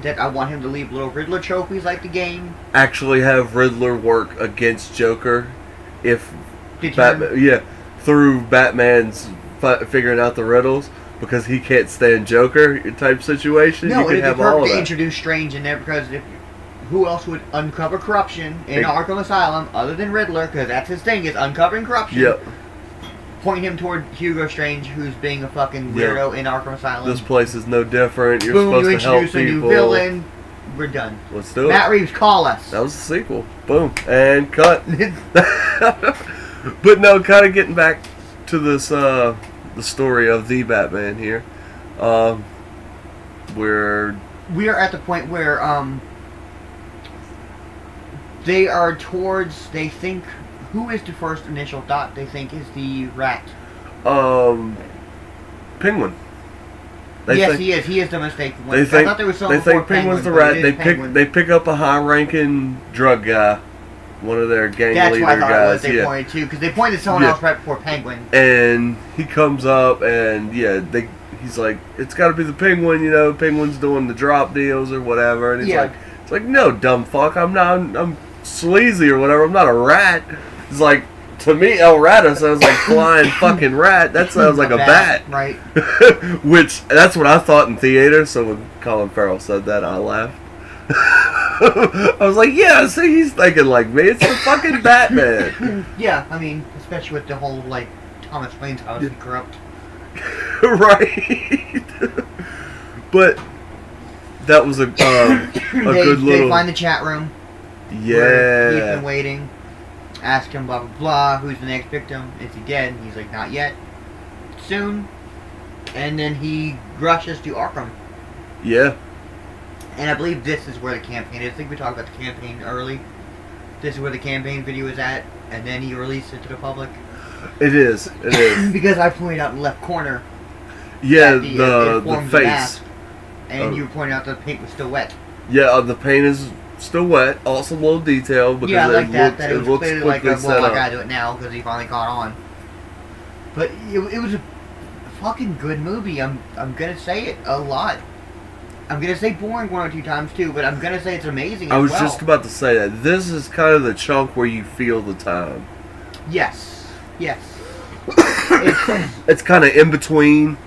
That I want him to leave little Riddler trophies like the game. Actually, have Riddler work against Joker, if Did you? Batman, yeah, through Batman's figuring out the riddles because he can't stand Joker type situation. No, you can it'd have be all perfect of to that. introduce Strange in there because who else would uncover corruption in Ex- Arkham Asylum other than Riddler? Because that's his thing, is uncovering corruption. Yep. Point him toward Hugo Strange, who's being a fucking Yep. weirdo in Arkham Asylum. This place is no different. You're Boom, you supposed to help introduce a people. new villain. We're done. Let's do Matt it. Reeves, call us. That was the sequel. Boom and cut. But no, kind of getting back to this, the story of the Batman here, where We are at the point where they are towards. They think who is the first initial thought they think is the rat. Penguin. Yes, he is. He is the mistaken one. They think I thought there was someone they think before Penguin's the but rat. it is Penguin. They pick up a high-ranking drug guy, one of their gang That's leader what I thought guys. it was. They yeah. pointed to because they pointed to someone Yeah. else right before Penguin. And he comes up and he's like, it's got to be the Penguin, you know. Penguin's doing the drop deals or whatever, and he's Yeah. like, no, dumb fuck, I'm sleazy or whatever. I'm not a rat. It's like, to me, El Rata sounds like flying fucking rat. That sounds like a bat. Right. Which, that's what I thought in theater, so when Colin Farrell said that, I laughed. I was like, yeah, see, he's thinking like me. It's the fucking Batman. Yeah, I mean, especially with the whole, like, Thomas Wayne's house and corrupt. Right. But that was a good little... They find the chat room. Where he's Yeah. been waiting. Ask him blah blah blah. Who's the next victim? Is he dead? And he's like, not yet. Soon. And then he rushes to Arkham. Yeah. And I believe this is where the campaign is. I think we talked about the campaign early. This is where the campaign video is at. And then he released it to the public. It is. It is. Because I pointed out in the left corner. Yeah, that the forms face. mask, and Oh. you pointed out that the paint was still wet. Yeah, the paint is still wet. Also, a little detail because Yeah, I like that. looks, That it it was looks clearly quickly like, set well, I up. gotta do it now because he finally caught on. But it was a fucking good movie. I'm gonna say it a lot. I'm gonna say boring one or two times too, but I'm gonna say it's amazing. I as was well. just about to say that. This is kind of the chunk where you feel the time. Yes. Yes. It's kind of in between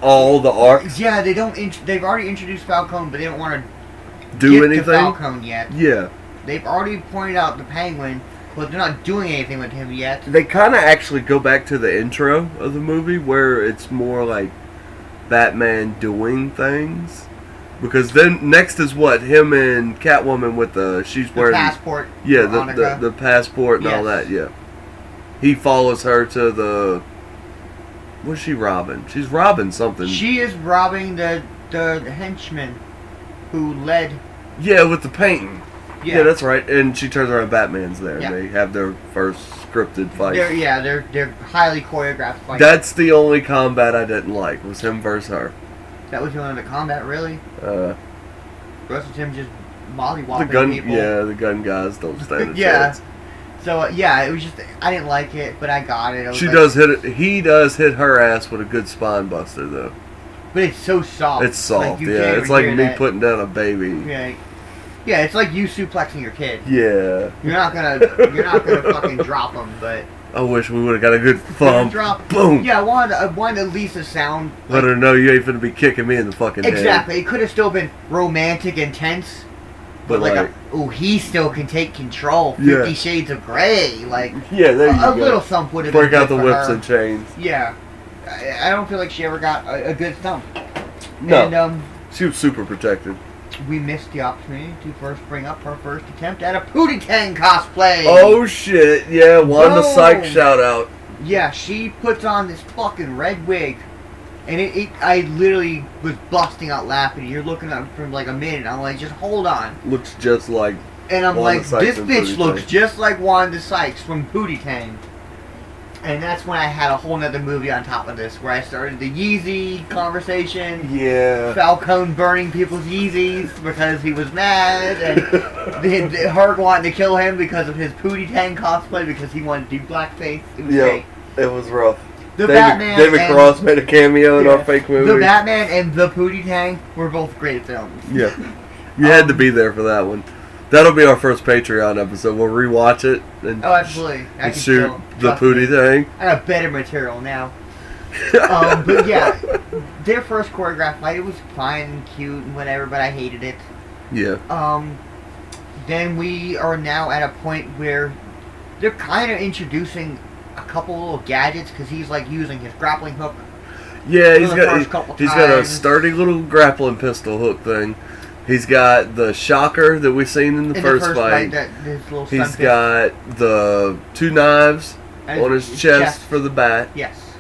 all the arcs. Yeah, they don't. They've already introduced Falcone, but they don't want to Do get anything? to Falcone yet. Yeah. They've already pointed out the Penguin, but they're not doing anything with him yet. They kind of actually go back to the intro of the movie where it's more like Batman doing things. Because then next is what? Him and Catwoman with she's The wearing passport. yeah, Veronica. the passport and all Yes. that, yeah. He follows her to the what's she robbing? She's robbing something. She is robbing the henchman who led. Yeah, with the painting. Yeah, Yeah, that's right. And she turns around, Batman's there. Yeah. They have their first scripted fight. They're highly choreographed fights. That's the only combat I didn't like, was him versus her. That was the only combat, really. The rest of him just The mollywopping gun, people. yeah, the gun guys don't stand a Yeah. chance. So it was just I didn't like it, but I got it. I was She like, does hit it. He does hit her ass with a good spine buster, though. but it's so soft. It's soft, you yeah. can't It's even like hear me that. putting down a baby. Yeah, yeah. It's like you suplexing your kid. Yeah. You're not gonna fucking drop him, but I wish we would have got a good thump. drop. Boom. Yeah, I wanted at least a sound. Let her know you ain't finna be kicking me in the fucking head. Exactly. It could have still been romantic and tense. But like he still can take control. 50 Yeah. Shades of Grey. Like, yeah, there you a go. little thump would have been Break out good the for whips her. and chains. Yeah. I don't feel like she ever got a good thump. No. And She was super protected. we missed the opportunity to first bring up her first attempt at a Pootie Tang cosplay. Oh shit! Yeah, Wanda Boom. Sykes shout out. Yeah, she puts on this fucking red wig, and I literally was busting out laughing. You're looking at for like a minute. I'm like, just hold on. Looks just like. And I'm Wanda like, Sykes this and bitch Pootie looks Tang. just like Wanda Sykes from Pootie Tang. And that's when I had a whole nother movie on top of this, where I started the Yeezy conversation. Yeah. Falcone burning people's Yeezys because he was mad, and her wanting to kill him because of his Pootie Tang cosplay because he wanted to do blackface. It was great. It was rough. David Cross made a cameo in our fake movie. The Batman and the Pootie Tang were both great films. Yeah. You had to be there for that one. That'll be our first Patreon episode. We'll rewatch it and, absolutely. and shoot the Pootie Tang. I have better material now. But yeah, their first choreographed fight, it was fine and cute and whatever, but I hated it. Yeah. Then we are now at a point where they're kind of introducing a couple little gadgets because he's like using his grappling hook. Yeah, he's got a sturdy little grappling pistol hook thing. He's got the shocker that we've seen in the first fight. He's got the 2 knives on his chest for the bat. Yes.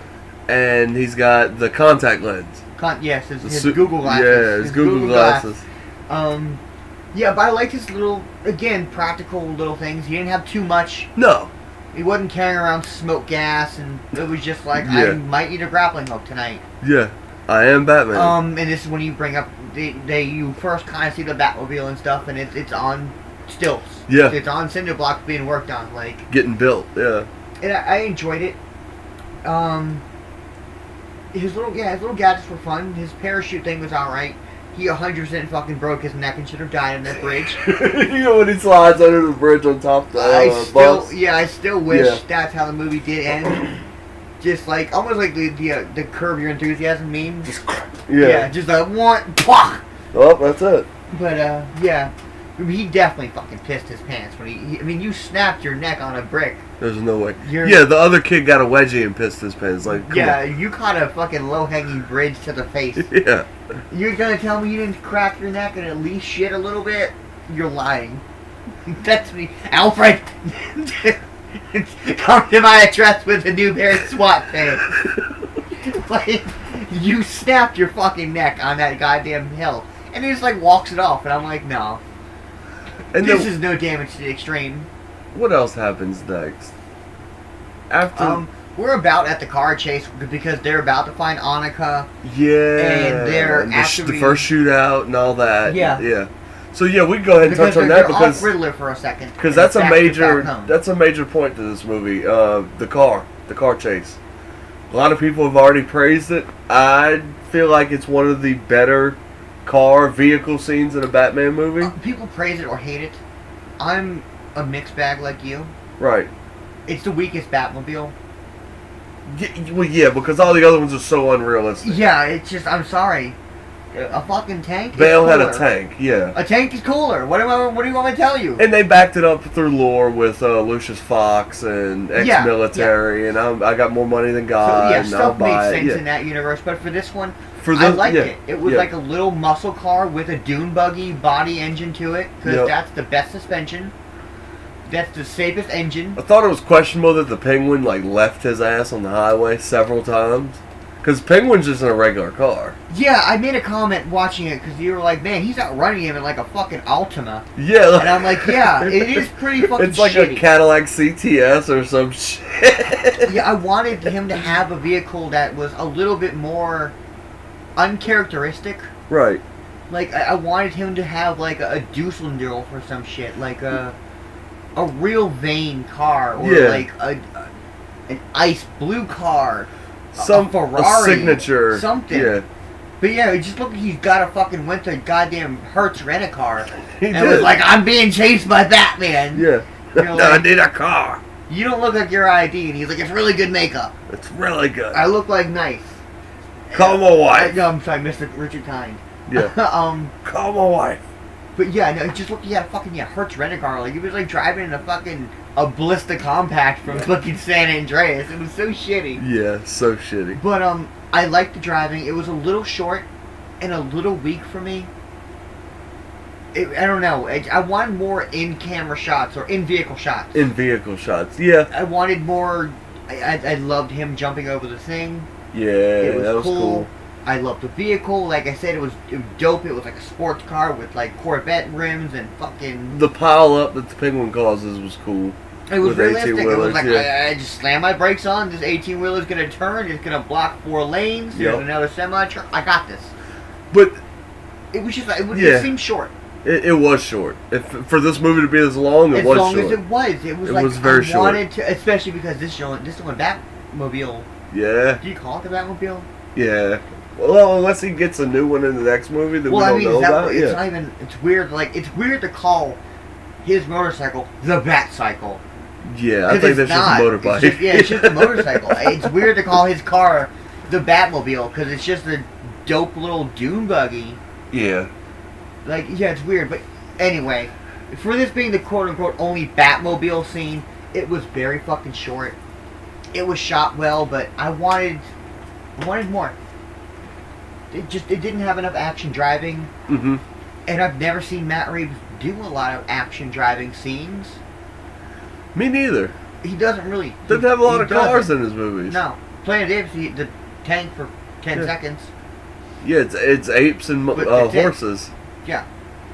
And he's got the contact lens. Yes, his Google glasses. Yeah, his Google glasses. Yeah, but I liked his little, again, practical little things. He didn't have too much. No. He wasn't carrying around smoke gas, and it was just like, I might need a grappling hook tonight. Yeah, I am Batman. And this is when you bring up, you first kind of see the Batmobile and stuff, and it's on stilts. Yeah. It's on cinder blocks being worked on, like. Getting built, yeah. And I enjoyed it. His little gadgets were fun. His parachute thing was alright. He 100% fucking broke his neck and should have died on that bridge. You know when he slides under the bridge on top of the bus? I still wish that's how the movie did end. Just like, almost like the Curb Your Enthusiasm meme. Yeah, just a one, pwah! Oh, that's it. But, yeah. He definitely fucking pissed his pants when he I mean, you snapped your neck on a brick. There's no way. Yeah, the other kid got a wedgie and pissed his pants. Like, come on. You caught a fucking low-hanging bridge to the face. Yeah. You're gonna tell me you didn't crack your neck and at least shit a little bit? You're lying. That's me. Alfred! Come to my address with a Newberry SWAT team. Like, you snapped your fucking neck on that goddamn hill. And he just, like, walks it off. And I'm like, no. And this is no damage to the extreme. What else happens next? After we're about at the car chase because they're about to find Annika. Yeah. And they're the first shootout and all that. Yeah. Yeah. So yeah, we can go ahead and touch on that because off Riddler for a second. Because that's a major point to this movie. The car chase. A lot of people have already praised it. I feel like it's one of the better vehicle scenes in a Batman movie. People praise it or hate it. I'm a mixed bag like you. Right. It's the weakest Batmobile. Well, yeah, because all the other ones are so unrealistic. Yeah, it's just, I'm sorry. A fucking tank? Bale had a tank, yeah. A tank is cooler. What do you want me to tell you? And they backed it up through lore with Lucius Fox and ex-military, and I got more money than God. So, yeah, stuff makes sense in that universe, but for this one, I liked it. It was like a little muscle car with a dune buggy body engine to it, because that's the best suspension. That's the safest engine. I thought it was questionable that the Penguin left his ass on the highway several times. Because Penguin's just in a regular car. Yeah, I made a comment watching it because you were like, man, he's outrunning him in like a fucking Altima. Yeah. And I'm like, yeah, it is pretty fucking It's like shitty. a Cadillac CTS or some shit. Yeah, I wanted him to have a vehicle that was a little bit more uncharacteristic. Right. Like, I wanted him to have like a Dusseldorf or some shit. Like a real Vane car. Or like an ice blue car. Some Ferrari, signature, something. Yeah. But yeah, it just looked like he's got a fucking went to goddamn Hertz rent-a-car. He and did. was like, I'm being chased by Batman. Yeah. No, I need a car. You don't look like your ID, and he's like, it's really good makeup. It's really good. I look like nice. Call my wife. No, I'm sorry, Mr. Richard Kind. Yeah. Call my wife. But yeah, no, it just looked like he had a fucking Hertz rent-a-car. Like he was like driving in a Blista compact from fucking San Andreas. It was so shitty. Yeah, so shitty. But I liked the driving. It was a little short and a little weak for me. I don't know. I wanted more in-camera shots or in-vehicle shots. In-vehicle shots, yeah. I wanted more I loved him jumping over the thing. Yeah, It was that was cool. I loved the vehicle. Like I said, it was dope. It was like a sports car with like Corvette rims and fucking. The pile up that the Penguin causes was cool. It was with realistic. It 18-wheelers, was like yeah. I just slam my brakes on. This 18-wheeler is gonna turn. It's gonna block 4 lanes. There's Yep. another semi truck. I got this. But It was just. It Yeah. seemed short. it was short. For this movie to be as long, it As was long short. as it was. It was It like was very I short. wanted to, especially because this one Batmobile. Yeah, Do you call it the Batmobile? yeah. Well, unless he gets a new one in the next movie that Well, we I don't mean, know is that, about. it's Yeah. not even. It's weird. Like it's weird to call his motorcycle the Batcycle. Yeah, I 'Cause think it's that's just not. a motorbike. It's just, yeah, it's just a motorcycle. It's weird to call his car the Batmobile because it's just a dope little dune buggy. Yeah. Like, yeah, it's weird. But anyway, for this being the quote-unquote only Batmobile scene, it was very fucking short. It was shot well, but I wanted more. It didn't have enough action driving, Mm-hmm. and I've never seen Matt Reeves do a lot of action driving scenes. Me neither. He doesn't really. Doesn't have a lot he of cars doesn't. in his movies. No. Planet Apes, the tank for 10 Yeah. seconds. Yeah, it's apes and But that's it. horses. Yeah.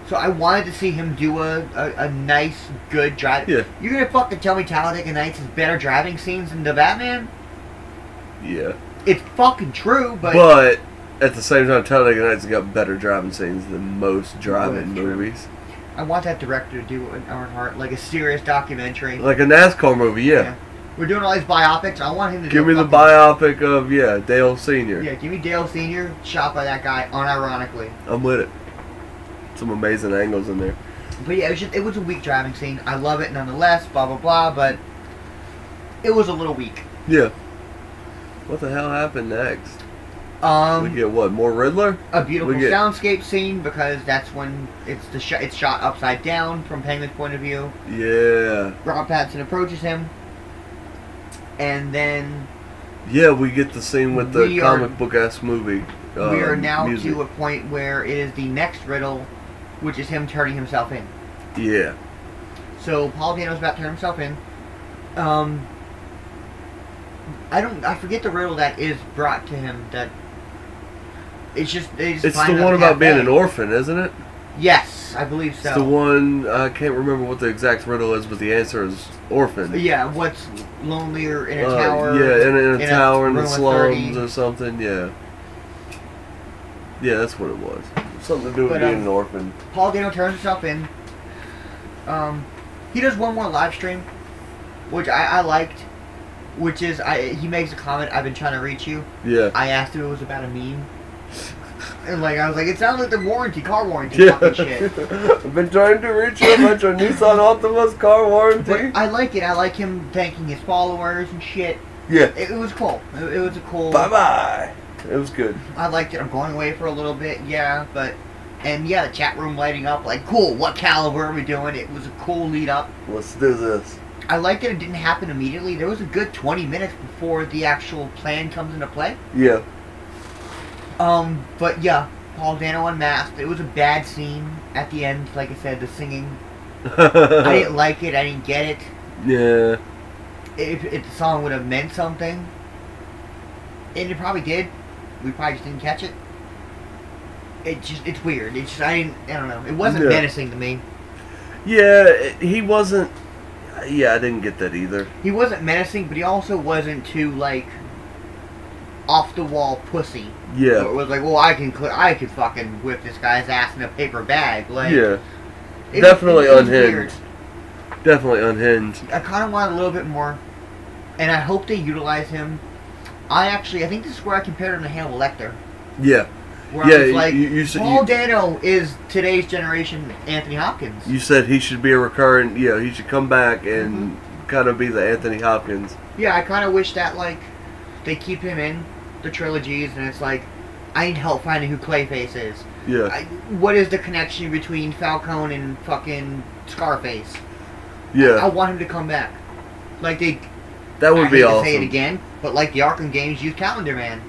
So I wanted to see him do a nice, good drive. Yeah. You're gonna fucking tell me Talladega Nights is better driving scenes than the Batman? Yeah. It's fucking true, but at the same time, Talladega Nights has got better driving scenes than most driving That's true. movies. I want that director to do an Earnhardt, like a serious documentary. Like a NASCAR movie, yeah. We're doing all these biopics. I want him to Give do me a the fucking- biopic of, Dale Sr. Yeah, give me Dale Sr. shot by that guy, unironically. I'm with it. Some amazing angles in there. But yeah, it was a weak driving scene. I love it nonetheless, blah blah blah, but it was a little weak. Yeah. What the hell happened next? We get what? More Riddler? A beautiful we get- soundscape scene because that's when it's shot upside down from Penguin's point of view. Yeah. Robert Pattinson approaches him, and then Yeah, we get the scene with the We are- comic book ass movie. we are now music. to a point where it is the next riddle, which is him turning himself in. Yeah. So Paul Dano's about to turn himself in. I forget the riddle that is brought to him. That it's just they just It's find the out one the about being cafe. an orphan, isn't it? Yes, I believe so. It's the one, I can't remember what the exact riddle is, but the answer is orphan. Yeah, what's lonelier in a tower? Yeah, in a tower in the room with slums 30? or something, yeah. Yeah, that's what it was. Something to do with But, being an orphan. Paul Dano turns himself in. He does one more live stream, which I liked, which is he makes a comment, "I've been trying to reach you." Yeah. I asked if it was about a meme. And like I was like, it sounds like the car warranty Yeah. fucking shit. I've been trying to reach you about your Nissan Optimus car warranty. But I like it. I like him thanking his followers and shit. Yeah. It was cool. It was a cool. Bye-bye. It was good. I liked it. I'm going away for a little bit, yeah, but. And yeah, the chat room lighting up, like, cool, what caliber are we doing? It was a cool lead up. Let's do this. I liked that it didn't happen immediately. There was a good 20 minutes before the actual plan comes into play. Yeah. But yeah, Paul Dano unmasked. It was a bad scene at the end, like I said, the singing. I didn't like it, I didn't get it. Yeah. If the song would have meant something, and it probably did, we probably just didn't catch it. It's weird. It's just, I don't know. It wasn't Yeah. menacing to me. Yeah, he wasn't... Yeah, I didn't get that either. He wasn't menacing, but he also wasn't too, like, off-the-wall pussy. Yeah. It was like, well, I could fucking whip this guy's ass in a paper bag. Like, Yeah. it Definitely was unhinged. weird. Definitely unhinged. I kind of want a little bit more, and I hope they utilize him. I think this is where I compared him to Hannibal Lecter. Yeah. Where Yeah, I was like, you said- Paul Dano is today's generation Anthony Hopkins. You said he should be a recurrent... Yeah, he should come back and kind of be the Anthony Hopkins. Yeah, I kind of wish that, like, they keep him in the trilogies, and it's like, I need help finding who Clayface is. Yeah. What is the connection between Falcone and fucking Scarface? I Yeah. want him to come back. Like, That would I be hate awesome. to say it again, but like the Arkham games use Calendar Man.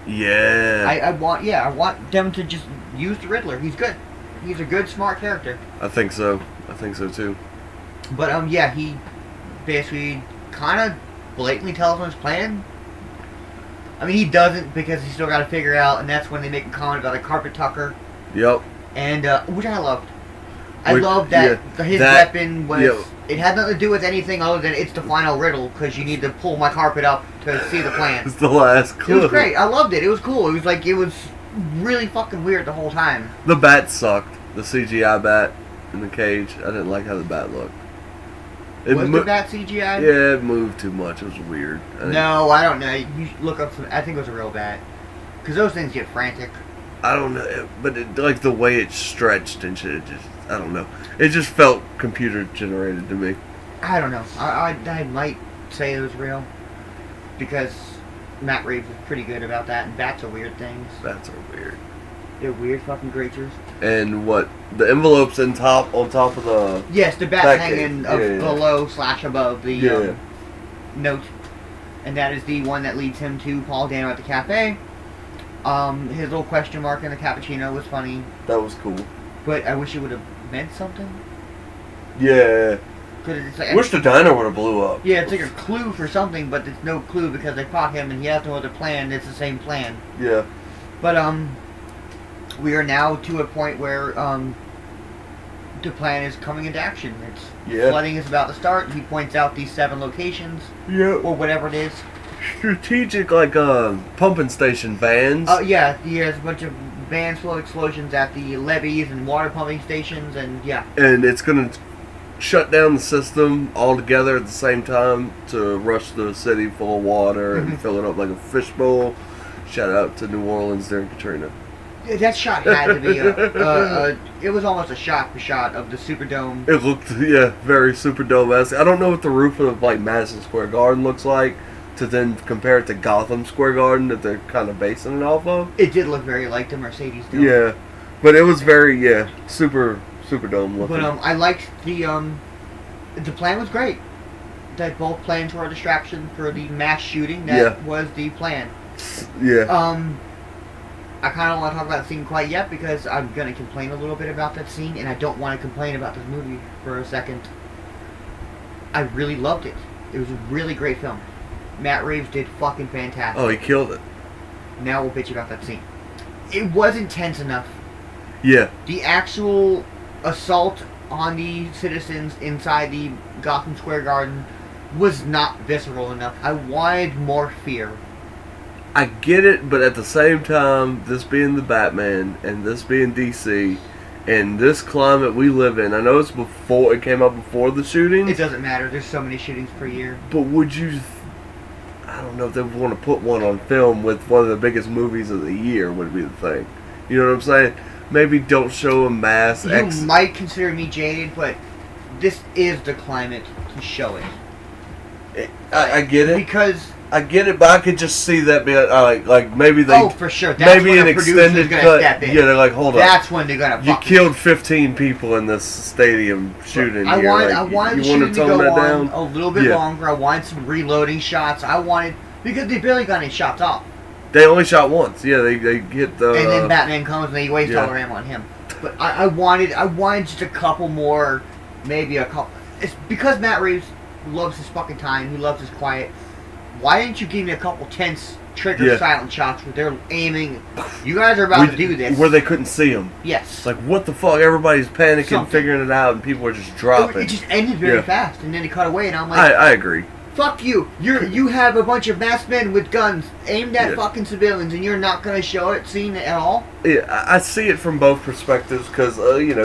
Yeah. I want them to just use the Riddler. He's good. He's a good, smart character. I think so. I think so too. But yeah, he basically kind of blatantly tells him his plan. I mean, he doesn't because he's still got to figure out, and that's when they make a comment about a carpet tucker. Yep. And which I loved. I loved that his weapon was. Yeah. It had nothing to do with anything other than it's the final riddle because you need to pull my carpet up to see the plan. It's the last clue. It was great. I loved it. It was cool. It was really fucking weird the whole time. The bat sucked. The CGI bat in the cage. I didn't like how the bat looked. Was the bat CGI? Yeah, it moved too much. It was weird. No, I don't know. You look up some. I think it was a real bat. Because those things get frantic. I don't know, but like the way it stretched and shit, I don't know. It just felt computer generated to me. I don't know. I might say it was real because Matt Reeves is pretty good about that, and bats are weird things. Bats are weird. They're weird fucking creatures. And what the envelopes on top of the the bat hanging below / above the note, and that is the one that leads him to Paul Dano at the cafe. His little question mark in the cappuccino was funny. That was cool. But I wish it would have meant something. Yeah. It's like, wish the diner would have blew up. Yeah, it's like a clue for something, but it's no clue because they caught him and he has no other plan. It's the same plan. Yeah. But we are now to a point where the plan is coming into action. Flooding is about to start. He points out these 7 locations. Yeah. Or whatever it is. Strategic, like pumping station vans. He has a bunch of vans full of explosions at the levees and water pumping stations, and and it's gonna shut down the system altogether at the same time to rush the city full of water and fill it up like a fishbowl. Shout out to New Orleans during Katrina. That shot had to be it was almost a shot for shot of the Superdome. It looked very Superdome-esque. I don't know what the roof of like Madison Square Garden looks like to then compare it to Gotham Square Garden that they're kind of basing it off of. It did look very like the Mercedes Dome. Yeah, but it was very Superdome looking. But I liked the plan was great. That both plans were a distraction for the mass shooting. That was the plan. Yeah. I kind of don't want to talk about the scene quite yet because I'm going to complain a little bit about that scene, and I don't want to complain about this movie for a second. I really loved it. It was a really great film. Matt Reeves did fucking fantastic. Oh, he killed it. Now we'll bitch about that scene. It was intense enough. Yeah. The actual assault on the citizens inside the Gotham Square Garden was not visceral enough. I wanted more fear. I get it, but at the same time, this being the Batman and this being DC and this climate we live in, I know it came out before the shooting. It doesn't matter. There's so many shootings per year. But would you... I don't know if they would want to put one on film with one of the biggest movies of the year would be the thing. You know what I'm saying? Maybe don't show a mass... You might consider me jaded, but this is the climate to show it. I get it. Because... I get it, but I could just see that being like maybe they... Oh, for sure. That's maybe when an extended cut. Step in. Yeah, they're like, hold on. That's when they're going to You killed 15 people in this stadium shooting. I wanted the shooting to go on a little bit Yeah. longer. I wanted some reloading shots. Because they barely got any shots off. They only shot once. Yeah, they hit the... And then Batman comes and they waste all their ammo on him. But I wanted just a couple more, maybe a couple... It's because Matt Reeves loves his fucking time. He loves his quiet. Why didn't you give me a couple tense trigger silent shots where they're aiming? You guys are about to do this. Where they couldn't see them. Yes. It's like, what the fuck? Everybody's panicking, figuring it out, and people are just dropping. It just ended very fast, and then it cut away, and I'm like... I agree. Fuck you. You have a bunch of masked men with guns aimed at fucking civilians, and you're not going to show it, scene at all? Yeah, I see it from both perspectives, because,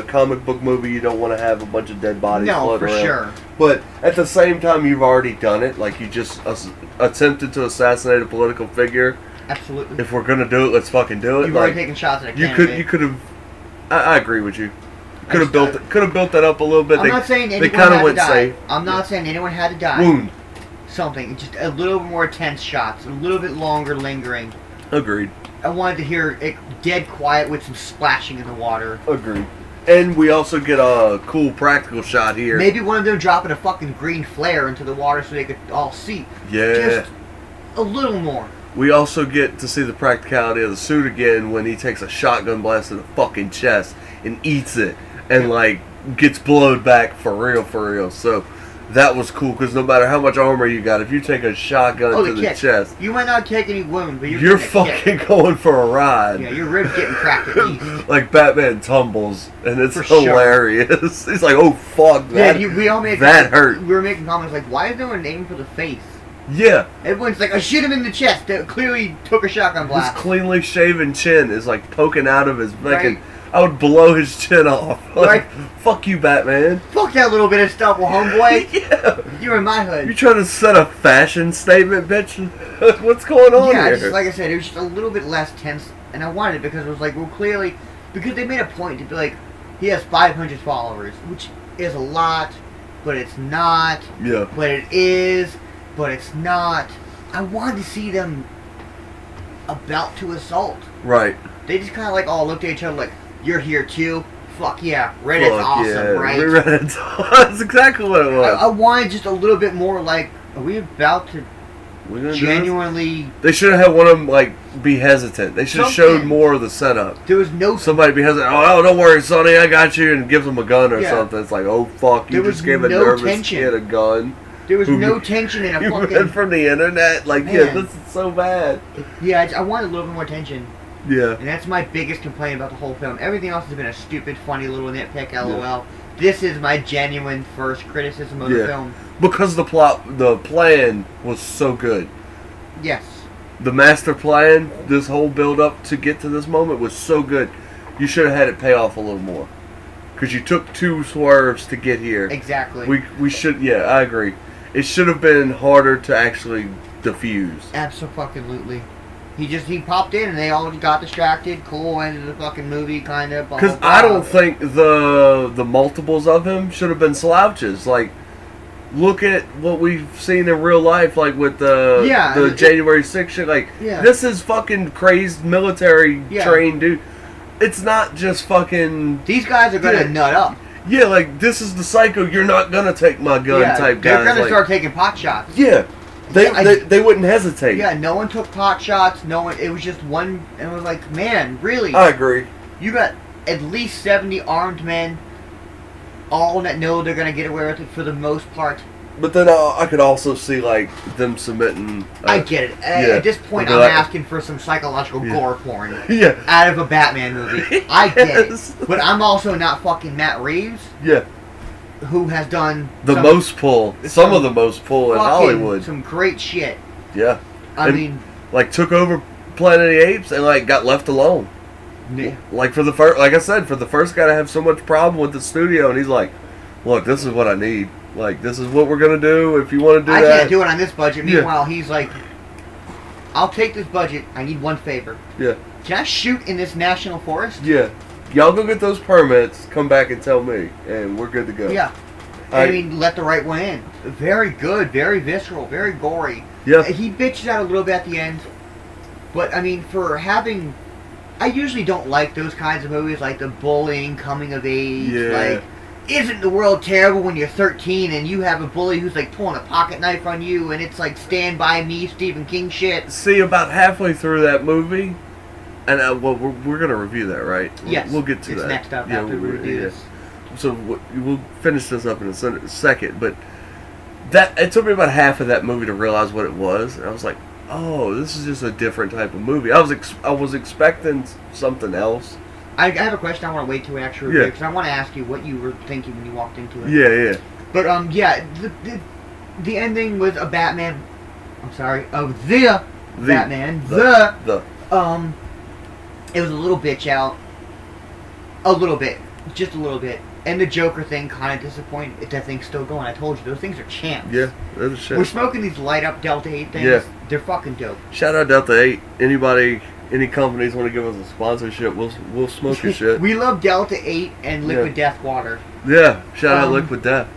comic book movie, you don't want to have a bunch of dead bodies floating around. Sure. But at the same time, you've already done it. Like, you just attempted to assassinate a political figure. Absolutely. If we're going to do it, let's fucking do it. You've already taken shots at a candidate. You could have... I agree with you. Could have built that up a little bit. I'm not saying anyone had to die. I'm not saying anyone had to die. Wound. Something, just a little more tense shots, a little bit longer lingering. Agreed. I wanted to hear it dead quiet with some splashing in the water. Agreed. And we also get a cool practical shot here. Maybe one of them dropping a fucking green flare into the water so they could all see. Yeah. Just a little more. We also get to see the practicality of the suit again when he takes a shotgun blast to the fucking chest and eats it and, like, gets blowed back for real. So... that was cool because no matter how much armor you got, if you take a shotgun to the chest, you might not take any wounds, but you're fucking going for a ride. Yeah, your ribs getting cracked at least. Like Batman tumbles, and it's For hilarious. He's like, "Oh fuck, that we all made that hurt." We were making comments like, "Why is no one aiming for the face?" Yeah. Everyone's like, "I shoot him in the chest." That clearly took a shotgun blast. His cleanly shaven chin is like poking out of his fucking. Right. I would blow his chin off. Like, fuck you, Batman. Fuck that little bit of stubble, homeboy. Yeah. You're in my hood. You trying to set a fashion statement, bitch? What's going on here? Just like I said, it was just a little bit less tense, and I wanted it because it was like, well, clearly, because they made a point to be like, he has 500 followers, which is a lot, but it's not. Yeah. But it is, but it's not. I wanted to see them about to assault. Right. They just kind of like all looked at each other like, you're here too? Fuck yeah. Reddit's awesome, right? Reddit's That's exactly what it was. I wanted just a little bit more like, are we about to genuinely... They should have had one of them like be hesitant. They should have showed more of the setup. There was no... Somebody be hesitant. Oh, don't worry, Sonny, I got you, and gives them a gun or something. It's like, oh fuck, you just gave a nervous kid a gun. There was no tension in a fucking... You from the internet? Like, yeah, this is so bad. Yeah, I wanted a little bit more tension. Yeah. And that's my biggest complaint about the whole film. Everything else has been a stupid, funny little nitpick, lol. Yeah. This is my genuine first criticism of the film. Because the plan was so good. Yes. The master plan, this whole build up to get to this moment was so good. You should have had it pay off a little more. Because you took 2 swerves to get here. Exactly. We should, I agree. It should have been harder to actually defuse. Absolutely. He popped in and they all got distracted. Cool, ended the fucking movie, kind of. Because I don't think the multiples of him should have been slouches. Like, look at what we've seen in real life, like with the January 6th shit. Like, this is fucking crazed military trained dude. It's not just fucking... These guys are gonna nut up. Yeah, like, this is the psycho, you're not gonna take my gun type guy. They're gonna start taking pot shots. Yeah. They wouldn't hesitate. Yeah, no one took pot shots. No one. It was just one, and it was like, man, really? I agree. You got at least 70 armed men, all that know they're gonna get away with it for the most part. But then I could also see like them submitting. I get it. At this point, I'm asking for some psychological gore porn. Out of a Batman movie. I get it. But I'm also not fucking Matt Reeves. Yeah. Who has done some of the most pull in Hollywood. Some great shit. Yeah. I mean, like took over Planet of the Apes and like got left alone. Yeah. Like for the first, like I said, for the first guy to have so much problem with the studio, and he's like, "Look, this is what I need. Like, this is what we're gonna do. If you want to do that, I can't do it on this budget." Meanwhile, he's like, "I'll take this budget. I need one favor. Yeah. Can I shoot in this national forest? Yeah. Y'all go get those permits, come back and tell me, and we're good to go." Yeah. I mean, let the right one in. Very good, very visceral, very gory. Yeah. He bitches out a little bit at the end. But, I mean, for having... I usually don't like those kinds of movies, like the bullying, coming of age. Yeah. Like, isn't the world terrible when you're 13 and you have a bully who's, like, pulling a pocket knife on you, and it's, like, Stand By Me, Stephen King shit? See, about halfway through that movie... And well, we're going to review that, right? Yes. We'll get to that. It's next up after we review this. So we'll finish this up in a second. But it took me about half of that movie to realize what it was. And I was like, oh, this is just a different type of movie. I was expecting something else. I have a question I want to wait till we actually review because I want to ask you what you were thinking when you walked into it. Yeah. But, the ending was a Batman... I'm sorry. Of the Batman. It was a little bitch out. A little bit. Just a little bit. And the Joker thing kind of disappointed. That thing's still going. I told you, those things are champs. Yeah, those are shit. We're smoking these light up Delta 8 things. Yeah. They're fucking dope. Shout out Delta 8. Any companies want to give us a sponsorship, we'll smoke your shit. We love Delta 8 and Liquid Death Water. Yeah, shout out Liquid Death.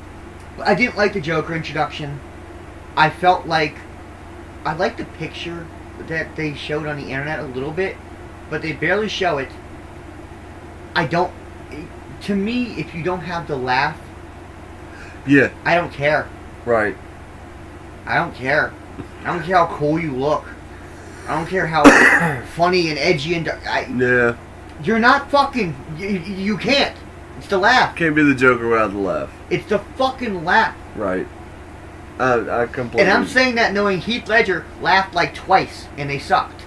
I didn't like the Joker introduction. I felt like... I liked the picture that they showed on the internet a little bit. But they barely show it. To me, if you don't have the laugh... Yeah. I don't care. Right. I don't care. I don't care how cool you look. I don't care how funny and edgy and... Yeah. You're not fucking... You can't. It's the laugh. Can't be the Joker without the laugh. It's the fucking laugh. Right. I completely. And I'm saying that knowing Heath Ledger laughed like twice, and they sucked.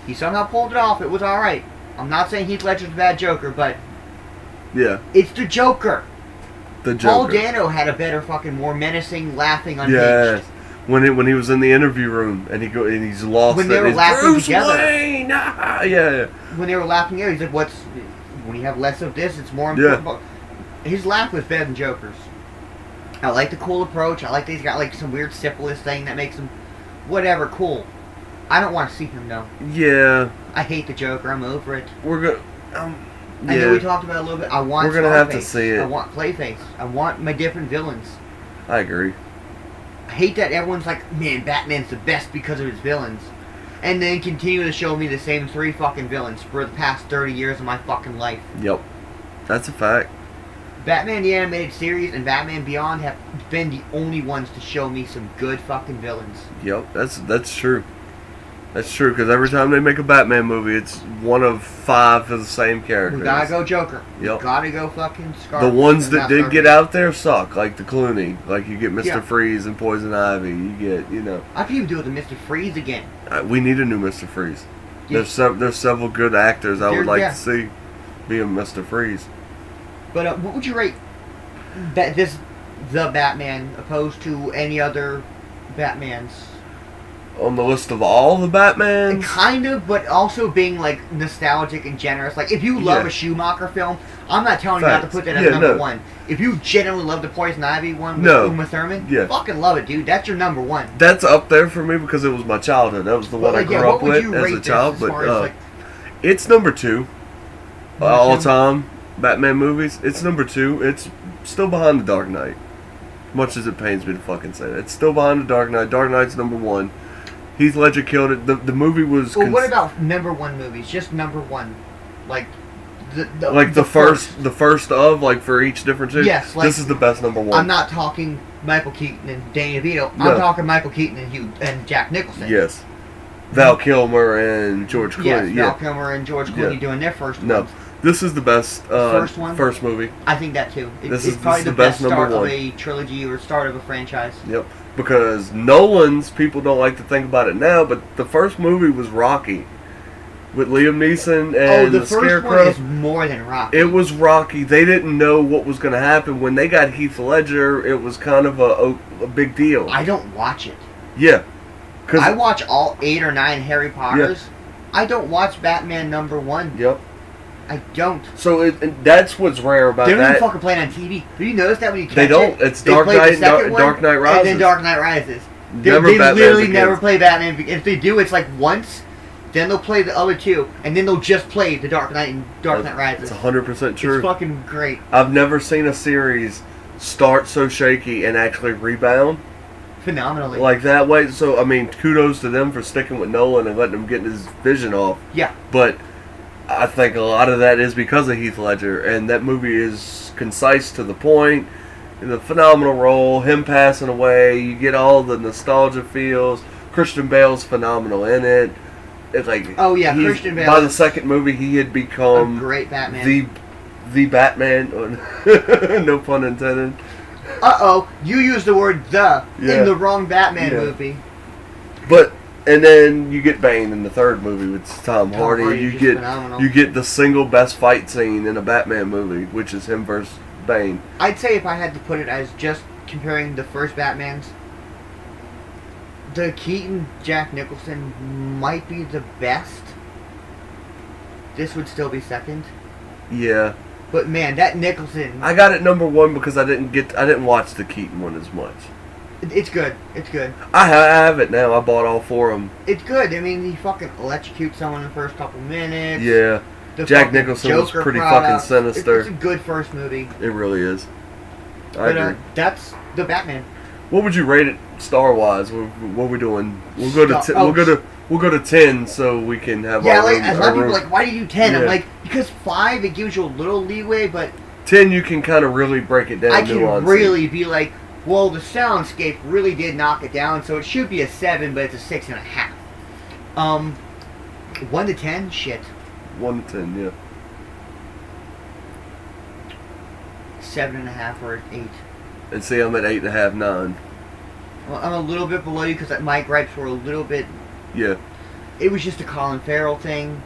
He somehow pulled it off. It was all right. I'm not saying Heath Ledger's a bad Joker, but Yeah. it's the Joker. The Paul Joker. Dano had a better fucking, more menacing, laughing, unhinged. Yes. When he was in the interview room and he's lost When it. they were It's laughing Bruce together. Wayne! Ah, yeah. When they were laughing together, he's like, when you have less of this, it's more Yeah. important. His laugh was better than Joker's. I like the cool approach. I like that he's got like some weird syphilis thing that makes him whatever, cool. I don't want to see him though. Yeah. I hate the Joker. I'm over it. We're gonna. I know Yeah. we talked about it a little bit. I want We're gonna have to Scarface. see it. I want Clayface. I want my different villains. I agree. I hate that everyone's like, man, Batman's the best because of his villains. And then continue to show me the same 3 fucking villains for the past 30 years of my fucking life. Yep. That's a fact. Batman the Animated Series and Batman Beyond have been the only ones to show me some good fucking villains. Yep. That's true. That's true, because every time they make a Batman movie, it's one of 5 of the same characters. We gotta go Joker. Yep. We gotta go fucking Scarface. The ones that did Scarface. get out there suck, like the Clooney. Like you get Mr. Yeah. Freeze and Poison Ivy. You get, I could even do it with Mr. Freeze again. we need a new Mr. Freeze. Yeah. There's several good actors I would like Yeah. to see being Mr. Freeze. But what would you rate the Batman opposed to any other Batmans? On the list of all the Batmans, Kind of, but also being like nostalgic and generous. Like if you love Yeah. a Schumacher film, I'm not telling you not to Facts. put that as Yeah, number no. 1. If you genuinely love the Poison Ivy one with No. Uma Thurman, Yeah. fucking love it, dude. That's your number 1. that's up there for me because it was my childhood. That was the one I grew up with as a child. as But far as, like, it's number 2 Number all 2? time Batman movies. It's number 2. It's still behind The Dark Knight. Much as it pains me to fucking say that, it's still behind The Dark Knight. Dark Knight's number 1. Heath Ledger killed it. The movie was. Well, what about number 1 movies? Just number 1, like the first of like for each different series? Yes, like, this is the best number 1. I'm not talking Michael Keaton and Danny DeVito. No. I'm talking Michael Keaton and Jack Nicholson. Yes. Val Kilmer and George Clooney. Yes, yeah. Val Kilmer and George Clooney Yeah. doing their first No, ones. this is the best First one? first movie. I think that too. This It's is probably the the best best number start of 1. a trilogy or start of a franchise. Yep. Because Nolan's, people don't like to think about it now, but the first movie was Rocky. With Liam Neeson and the the first Scarecrow. one is more than Rocky. It was Rocky. They didn't know what was going to happen. When they got Heath Ledger, it was kind of a big deal. I don't watch it. Yeah. I watch all 8 or 9 Harry Potters. I don't watch Batman number 1. Yep. I don't. So that's what's rare about They don't that. even fucking play it on TV. Have you noticed that when you catch They don't. it? It's they Dark play the Knight, second one, Dark Knight Rises. and then Dark Knight Rises. They Never Batman literally Begins. never play Batman. If they do, it's like once. Then they'll play the other 2, and then they'll just play the Dark Knight and Dark Knight Rises. It's 100% true. It's fucking great. I've never seen a series start so shaky and actually rebound Phenomenally. like that way. So, I mean, kudos to them for sticking with Nolan and letting him get his vision off. Yeah. But I think a lot of that is because of Heath Ledger, and that movie is concise to the point. The phenomenal role, him passing away, you get all the nostalgia feels. Christian Bale's phenomenal in it. It's like, Oh, yeah, Christian Bale by the is second movie, he had a become great Batman. the Batman. No pun intended. Uh-oh, you used the word "the" Yeah. in the wrong Batman Yeah. movie. But and then you get Bane in the third movie with Tom Hardy. Hardy's You just get phenomenal. you get the single best fight scene in a Batman movie, which is him versus Bane. I'd say if I had to put it as just comparing the first Batmans, the Keaton Jack Nicholson might be the best. This would still be second. Yeah, But man, that Nicholson, I got it number 1 because I didn't watch the Keaton one as much. it's good. It's good. I have it now. I bought all 4 of them. It's good. I mean, he fucking electrocutes someone in the first couple minutes. Yeah, The Jack fucking Nicholson was Joker pretty product. fucking sinister. It's a good first movie. It really is. I But agree. that's the Batman. What would you rate it star wise? What are we doing? We'll go to Star- we'll go to 10 so we can have Yeah, our like room, a lot our of people are room. like, why do you do 10? I'm Yeah. like, because 5 it gives you a little leeway, but 10 you can kind of really break it down. I can nuance it. really be like, well, the soundscape really did knock it down, so it should be a 7, but it's a 6.5. 1 to 10, shit, 1 to 10, yeah. 7.5 or 8. And see, I'm at 8.5, 9. Well, I'm a little bit below you because my gripes were a little bit. Yeah. It was just a Colin Farrell thing.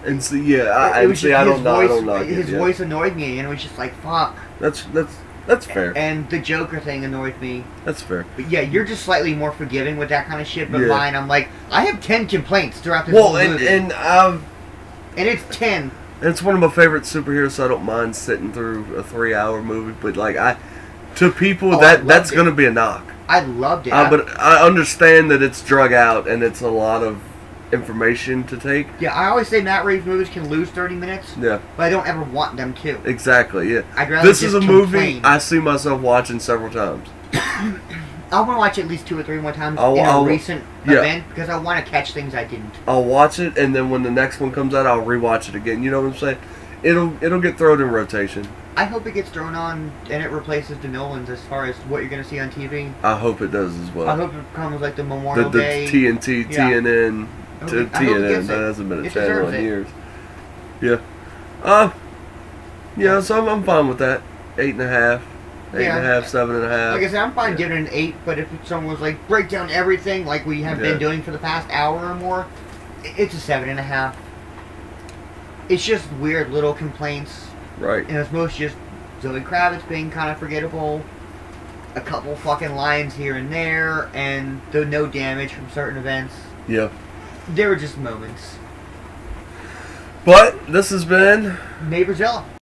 And so, yeah, It was just I his don't know. I voice. don't know. His voice annoyed me, and it was just like, fuck. That's fair. And the Joker thing annoyed me. That's fair. But yeah, you're just slightly more forgiving with that kind of shit. But Yeah. mine, I'm like, I have 10 complaints throughout this whole movie. and it's 10. it's one of my favorite superheroes, so I don't mind sitting through a 3-hour movie. But like to people that's gonna be a knock. I loved it. But I understand that it's drug out and it's a lot of information to take. Yeah, I always say Matt Reeves movies can lose 30 minutes. Yeah. But I don't ever want them to. Exactly, yeah. I'd rather This just is a complain. movie I see myself watching several times. I want to watch it at least 2 or 3 more times I'll- in a I'll- recent yeah. event because I want to catch things I didn't. I'll watch it, and then when the next one comes out, I'll rewatch it again. You know what I'm saying? It'll get thrown in rotation. I hope it gets thrown on and it replaces the Nolans as far as what you're going to see on TV. I hope it does as well. I hope it becomes like the the Memorial Day. TNT, Yeah. TNN, I to hope it TNN. gets That it. hasn't been a It channel deserves in it. years. Yeah, so I'm fine with that. 8.5, 8.5, 7.5. Like I said, I'm fine giving it an 8, but if someone was like, break down everything like we have been doing for the past hour or more, it's a 7.5. It's just weird little complaints. Right. And it's mostly just Zoe Kravitz being kind of forgettable, a couple fucking lines here and there, and the no damage from certain events. Yeah. There were just moments. But this has been Neighborzilla.